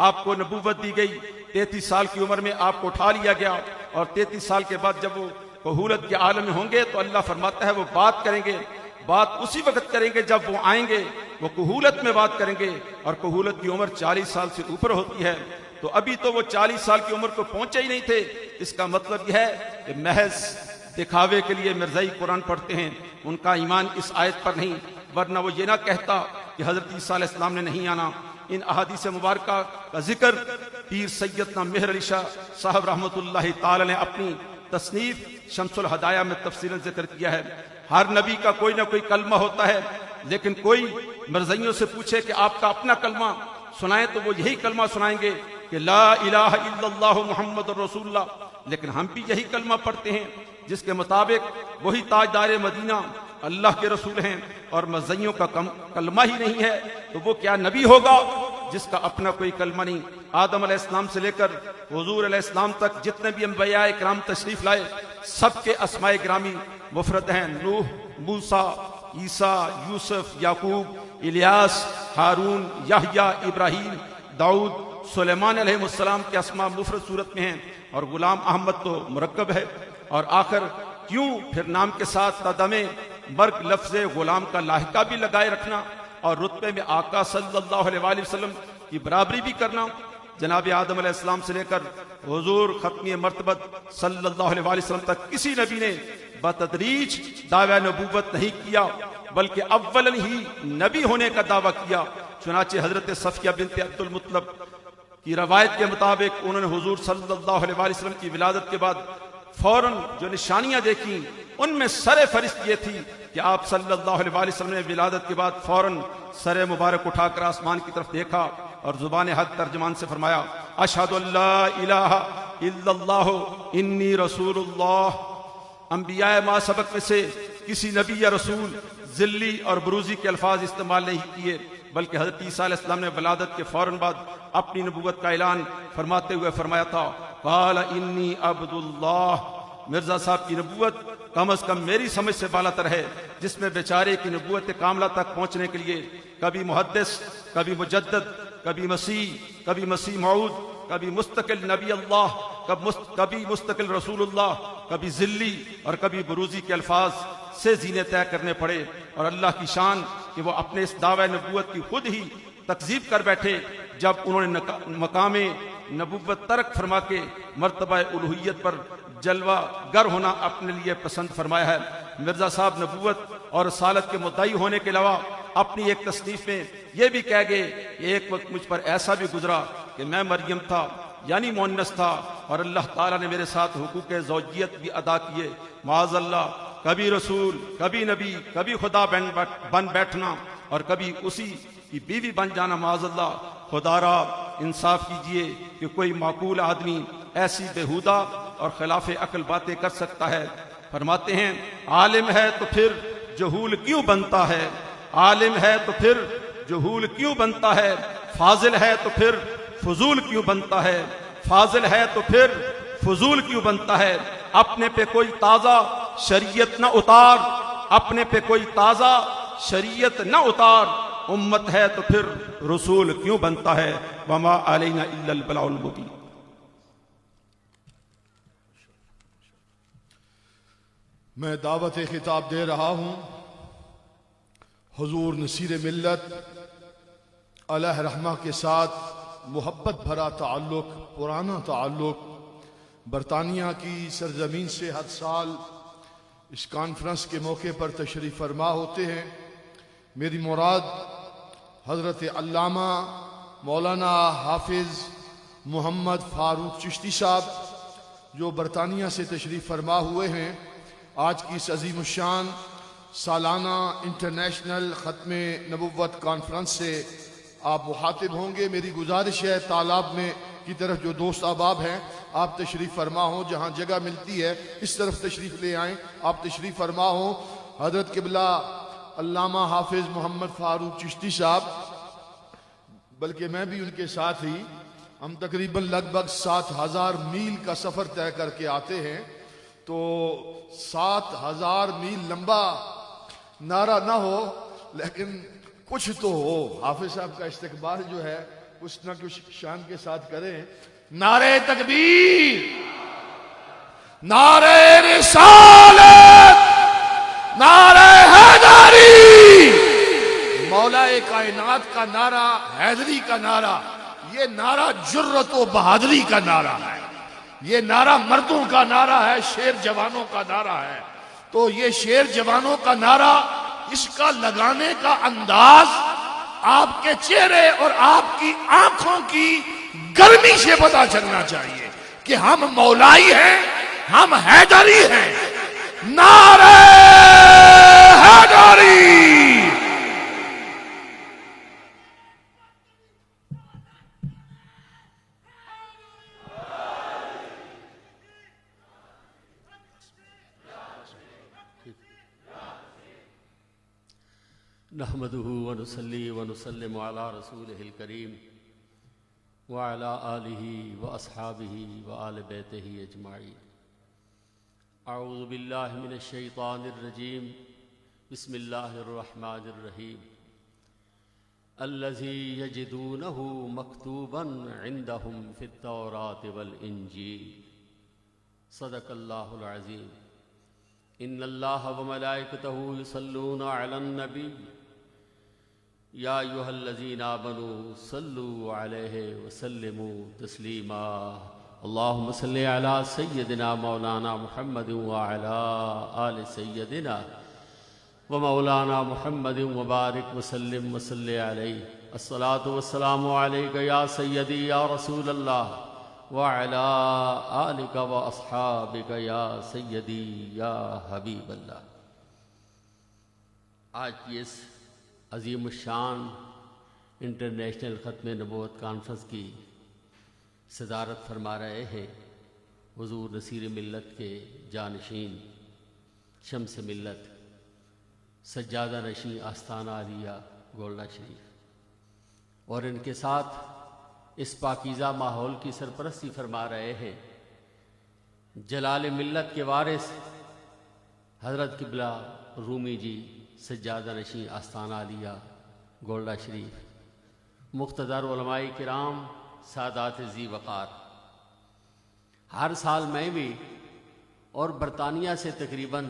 D: آپ کو نبوت دی گئی، 33 سال کی عمر میں آپ کو اٹھا لیا گیا، اور 33 سال کے بعد جب وہ کہولت کے عالم میں ہوں گے تو اللہ فرماتا ہے وہ بات کریں گے، بات اسی وقت کریں گے جب وہ آئیں گے، وہ کہولت میں بات کریں گے، اور کہولت کی عمر 40 سال سے اوپر ہوتی ہے۔ تو ابھی تو وہ 40 سال کی عمر کو پہنچے ہی نہیں تھے۔ اس کا مطلب یہ ہے کہ محض دکھاوے کے لیے مرزائی قرآن پڑھتے ہیں، ان کا ایمان اس آیت پر نہیں، ورنہ وہ یہ نہ کہتا کہ حضرت عیسیٰ علیہ السلام نے نہیں آنا۔ ان احادیث مبارکہ کا ذکر پیر سیدنا مہر علی شاہ صاحب رحمۃ اللہ تعالی نے اپنی تصنیف شمس الہدایہ میں تفصیلاً ذکر کیا ہے۔ ہر نبی کا کوئی نہ کوئی کلمہ ہوتا ہے، لیکن کوئی مرزائیوں سے پوچھے کہ آپ کا اپنا کلمہ سنائیں تو وہ یہی کلمہ سنائیں گے کہ لا الہ الا اللہ محمد رسول اللہ، لیکن ہم بھی یہی کلمہ پڑھتے ہیں جس کے مطابق وہی تاجدار مدینہ اللہ کے رسول ہیں، اور مرزائیوں کا کلمہ ہی نہیں ہے تو وہ کیا نبی ہوگا جس کا اپنا کوئی کلمہ نہیں۔ آدم علیہ السلام سے لے کر حضور علیہ السلام تک جتنے بھی انبیاء کرام تشریف لائے سب کے اسماء گرامی مفرد ہیں، نوح، موسیٰ، عیسیٰ، یوسف، یعقوب، الیاس، ہارون، یحییٰ، ابراہیم، داؤد، سلیمان علیہ السلام کے اسماء مفرد صورت میں ہیں، اور غلام احمد تو مرکب ہے۔ اور آخر کیوں پھر نام کے ساتھ تدمے مرگ لفظ غلام کا لاحقہ بھی لگائے رکھنا؟ اور رتبے میں آقا صلی اللہ علیہ وآلہ وسلم کی برابری بھی کرنا. جناب آدم علیہ السلام سے لے کر حضور ختمی مرتبت صلی اللہ علیہ وآلہ وسلم تک کسی نبی نے بتدریج دعوی نبوت نہیں کیا، بلکہ اولاً ہی نبی ہونے کا دعویٰ کیا. چنانچہ حضرت صفیہ بنت عبد المطلب کی روایت کے مطابق انہوں نے حضور صلی اللہ علیہ وآلہ وسلم کی ولادت کے بعد فوراً جو نشانیاں دیکھیں ان میں سر فہرست یہ تھی کہ آپ صلی اللہ علیہ وآلہ وسلم نے ولادت کے بعد فوراً سر مبارک اٹھا کر آسمان کی طرف دیکھا اور زبان حق ترجمان سے فرمایا اشہد ان لا الہ الا اللہ انی رسول اللہ. انبیاء ما سبق میں سے کسی نبی یا رسول ذلی اور بروزی کے الفاظ استعمال نہیں کیے، بلکہ حضرت عیسیٰ علیہ السلام نے ولادت کے فوراً بعد اپنی نبوت کا اعلان فرماتے ہوئے فرمایا تھا قال انی عبد اللہ. مرزا صاحب کی نبوت کم از کم میری سمجھ سے بالاتر ہے، جس میں بیچارے کی نبوت کاملہ تک پہنچنے کے لیے کبھی محدث، کبھی مجدد، کبھی مسیح موعود، کبھی مستقل نبی اللہ، کبھی مستقل رسول اللہ، کبھی ذلی اور کبھی بروزی کے الفاظ سے زینے طے کرنے پڑے. اور اللہ کی شان کہ وہ اپنے اس دعوی نبوت کی خود ہی تکذیب کر بیٹھے جب انہوں نے مقام نبوت ترک فرما کے مرتبہ الوہیت پر جلوہ گر ہونا اپنے لیے پسند فرمایا ہے. مرزا صاحب نبوت اور رسالت کے مدعی ہونے کے علاوہ اپنی ایک تصنیف میں یہ بھی کہہ گئے کہ ایک وقت مجھ پر ایسا بھی گزرا کہ میں مریم تھا یعنی مؤنث تھا اور اللہ تعالیٰ نے میرے ساتھ حقوق زوجیت بھی ادا کیے. معاذ اللہ، کبھی رسول، کبھی نبی، کبھی خدا بن بیٹھنا اور کبھی اسی کی بیوی بن جانا. معاذ اللہ، خدا را انصاف کیجئے کہ کوئی معقول آدمی ایسی بےہودہ اور خلاف عقل باتیں کر سکتا ہے. فرماتے ہیں عالم ہے تو پھر جہول کیوں بنتا ہے، عالم ہے تو پھر جہول کیوں بنتا ہے، فاضل ہے تو پھر فضول کیوں بنتا ہے، فاضل ہے تو پھر فضول کیوں بنتا ہے. اپنے پہ کوئی تازہ شریعت نہ اتار، اپنے پہ کوئی تازہ شریعت نہ اتار، امت ہے تو پھر رسول کیوں بنتا ہے. وما علینا الا البلاغ المبین.
A: میں دعوت خطاب دے رہا ہوں حضور نصیر ملت علیہ رحمہ کے ساتھ محبت بھرا تعلق، پرانا تعلق. برطانیہ کی سرزمین سے ہر سال اس کانفرنس کے موقع پر تشریف فرما ہوتے ہیں. میری مراد حضرت علامہ مولانا حافظ محمد فاروق چشتی صاحب جو برطانیہ سے تشریف فرما ہوئے ہیں. آج کی اس عظیم الشان سالانہ انٹرنیشنل ختم نبوت کانفرنس سے آپ مخاطب ہوں گے. میری گزارش ہے تالاب میں کی طرف جو دوست احباب ہیں آپ تشریف فرما ہوں، جہاں جگہ ملتی ہے اس طرف تشریف لے آئیں، آپ تشریف فرما ہوں. حضرت قبلہ علامہ حافظ محمد فاروق چشتی صاحب، بلکہ میں بھی ان کے ساتھ ہی، ہم تقریباً لگ بھگ 7000 میل کا سفر طے کر کے آتے ہیں. تو 7000 میل لمبا نعرہ نہ ہو لیکن کچھ تو ہو. حافظ صاحب کا استقبال جو ہے کچھ نہ کچھ شان کے ساتھ کریں. نعرہ تکبیر، نعرہ رسالت، نعرہ حیدری. مولا کائنات کا نعرہ، حیدری کا نعرہ، یہ نعرہ جرت و بہادری کا نعرہ ہے. یہ نعرہ مردوں کا نعرہ ہے، شیر جوانوں کا نعرہ ہے. تو یہ شیر جوانوں کا نعرہ، اس کا لگانے کا انداز آپ کے چہرے اور آپ کی آنکھوں کی گرمی سے پتہ چلنا چاہیے کہ ہم مولائی ہیں، ہم حیدری ہیں. نعرہ حیدری.
E: نحمده ونصلي ونسلم على رسوله الكريم وعلى آله وأصحابه وآل بيته أجمعين. أعوذ بالله من الشيطان الرجيم. بسم الله الرحمن الرحيم. الذي يجدونه مكتوبا عندهم في التوراة والإنجيل. صدق الله العظيم. إن الله وملائكته يصلون على النبي یا ایھا الذین آمنوا صلوا علیہ وسلموا تسلیما اللہم صل علی سیدنا مولانا محمد وعلی آل سیدنا ومولانا محمد وبارک وسلم وصلی علیہ الصلاۃ والسلام علیک یا سیدی یا رسول اللہ وعلی آلک واصحابک یا سیدی یا حبیب اللہ۔ آج کی اس عظیم الشان انٹرنیشنل ختم نبوت کانفرنس کی صدارت فرما رہے ہیں حضور نصیر ملت کے جانشین شمس ملت سجادہ نشین آستانہ عالیہ گولڈا شریف، اور ان کے ساتھ اس پاکیزہ ماحول کی سرپرستی فرما رہے ہیں جلال ملت کے وارث حضرت قبلہ رومی جی سجادہ نشین آستانہ عالیہ گولڈا شریف، مقتدر علماء کرام، سادات ذی وقار۔ ہر سال میں بھی اور برطانیہ سے تقریباً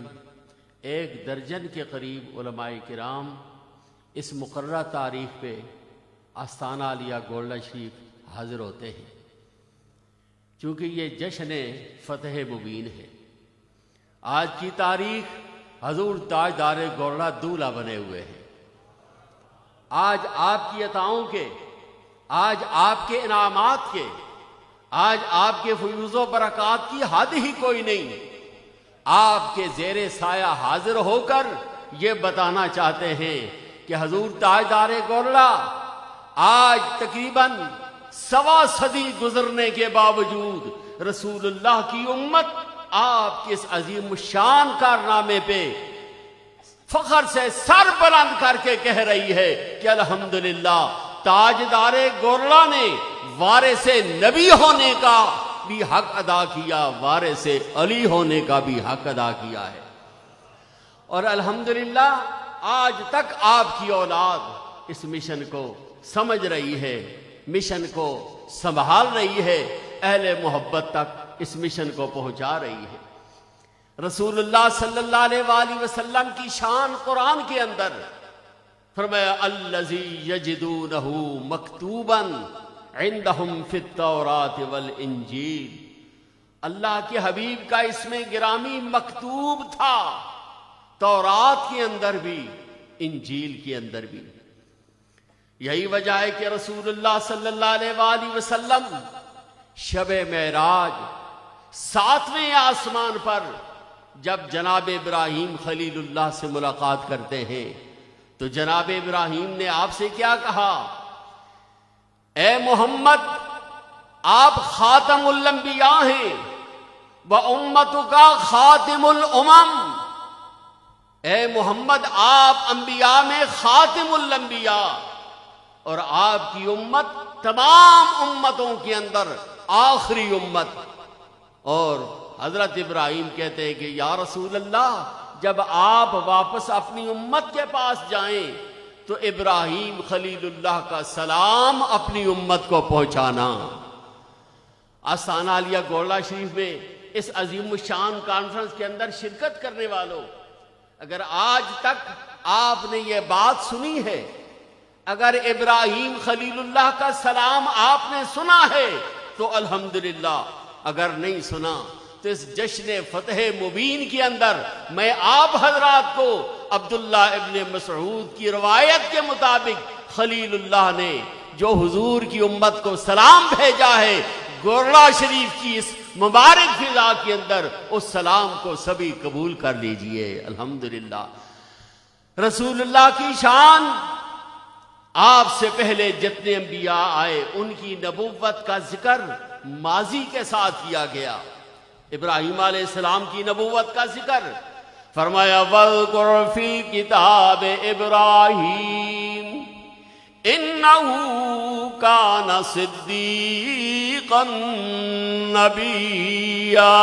E: 1 درجن کے قریب علماء کرام اس مقررہ تاریخ پہ آستانہ عالیہ گولڈا شریف حاضر ہوتے ہیں، چونکہ یہ جشن فتح مبین ہے۔ آج کی تاریخ حضور تاجدار گولڈا دولہا بنے ہوئے ہیں۔ آج آپ کی عطاؤں کے، آج آپ کے انعامات کے، آج آپ کے فیوز و برکات کی حد ہی کوئی نہیں۔ آپ کے زیر سایہ حاضر ہو کر یہ بتانا چاہتے ہیں کہ حضور تاجدار گولڈا آج تقریباً 1.25 صدی گزرنے کے باوجود رسول اللہ کی امت آپ کے اس عظیم الشان کارنامے پہ فخر سے سر بلند کر کے کہہ رہی ہے کہ الحمدللہ تاجدار گولڈا نے وارث نبی ہونے کا بھی حق ادا کیا، وارث علی ہونے کا بھی حق ادا کیا ہے۔ اور الحمدللہ آج تک آپ کی اولاد اس مشن کو سمجھ رہی ہے، مشن کو سنبھال رہی ہے، اہل محبت تک اس مشن کو پہنچا رہی ہے۔ رسول اللہ صلی اللہ علیہ وآلہ وسلم کی شان قرآن کے اندر فرمایا الذی یجدونہ مکتوبا عندہم فی التوراۃ والانجیل، اللہ کے حبیب کا اس میں گرامی مکتوب تھا، تورات کے اندر بھی انجیل کے اندر بھی۔ یہی وجہ ہے کہ رسول اللہ صلی اللہ علیہ وآلہ وسلم شب معراج 7ویں آسمان پر جب جناب ابراہیم خلیل اللہ سے ملاقات کرتے ہیں تو جناب ابراہیم نے آپ سے کیا کہا؟ اے محمد، آپ خاتم الانبیاء ہیں وَأُمَّتُكَ خاتم الامم۔ اے محمد، آپ انبیاء میں خاتم الانبیاء اور آپ کی امت تمام امتوں کے اندر آخری امت۔ اور حضرت ابراہیم کہتے ہیں کہ یا رسول اللہ، جب آپ واپس اپنی امت کے پاس جائیں تو ابراہیم خلیل اللہ کا سلام اپنی امت کو پہنچانا۔ آستانہ عالیہ گولڈا شریف میں اس عظیم الشان کانفرنس کے اندر شرکت کرنے والوں، اگر آج تک آپ نے یہ بات سنی ہے، اگر ابراہیم خلیل اللہ کا سلام آپ نے سنا ہے تو الحمدللہ، اگر نہیں سنا تو اس جشن فتح مبین کے اندر میں آپ حضرات کو عبداللہ ابن مسعود کی روایت کے مطابق خلیل اللہ نے جو حضور کی امت کو سلام بھیجا ہے، گولڈا شریف کی اس مبارک فضا کے اندر اس سلام کو سبھی قبول کر لیجئے۔ الحمدللہ رسول اللہ کی شان، آپ سے پہلے جتنے انبیاء آئے ان کی نبوت کا ذکر ماضی کے ساتھ کیا گیا۔ ابراہیم علیہ السلام کی نبوت کا ذکر فرمایا وَاذْكُرْ فِي الْكِتَابِ إِبْرَاهِيمَ إِنَّهُ كَانَ صِدِّيقًا نَبِيًّا۔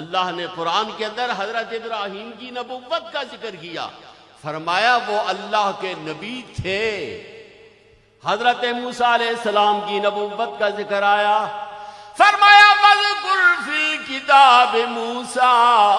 E: اللہ نے قرآن کے اندر حضرت ابراہیم کی نبوت کا ذکر کیا، فرمایا وہ اللہ کے نبی تھے۔ حضرت موسیٰ علیہ السلام کی نبوت کا ذکر آیا، فرمایا وَاذْكُرْ فِي كِتَابِ مُوسَىٰ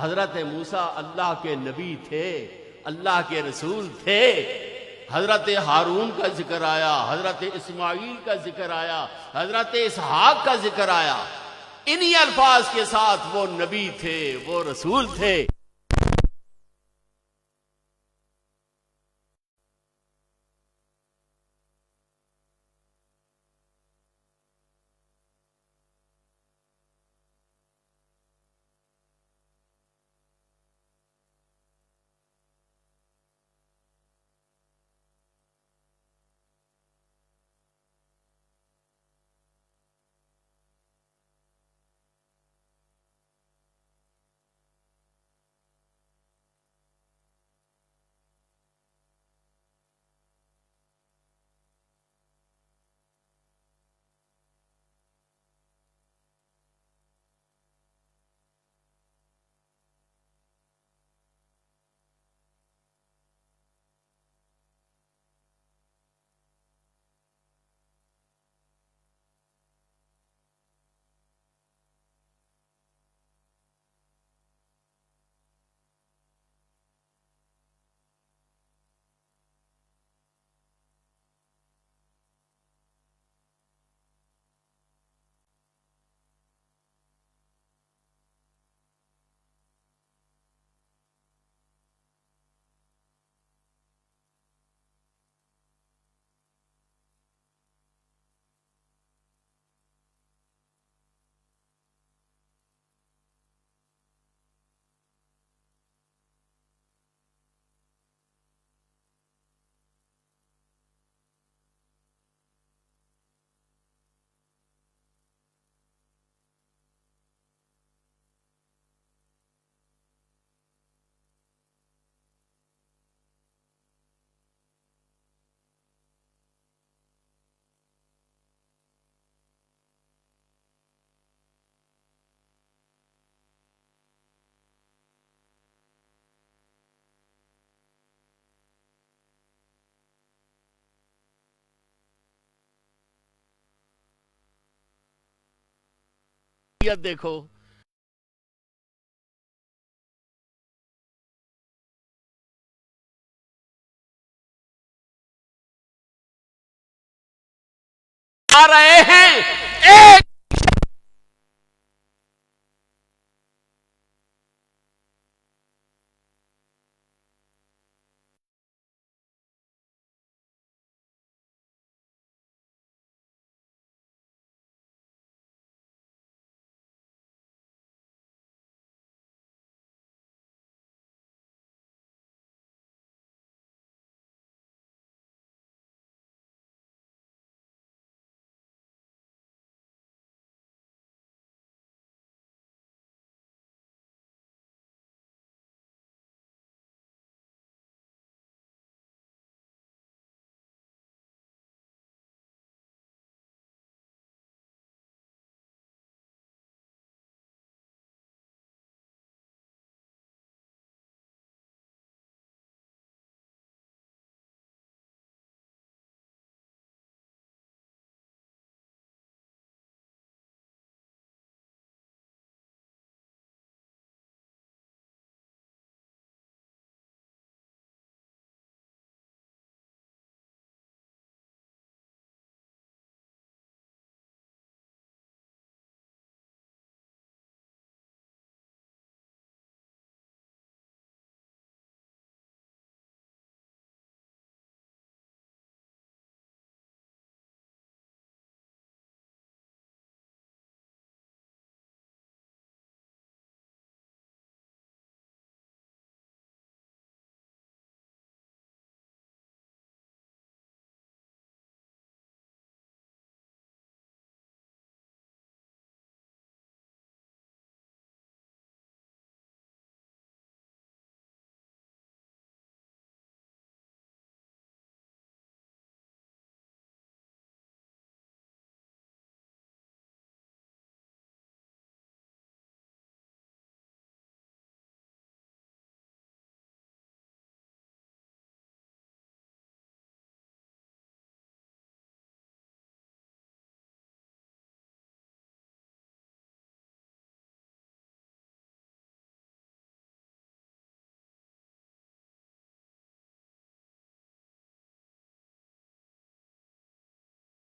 E: حضرت موسیٰ اللہ کے نبی تھے، اللہ کے رسول تھے۔ حضرت ہارون کا ذکر آیا، حضرت اسماعیل کا ذکر آیا، حضرت اسحاق کا ذکر آیا، انہی الفاظ کے ساتھ وہ نبی تھے، وہ رسول تھے۔ دیکھو آ رہے ہیں ایک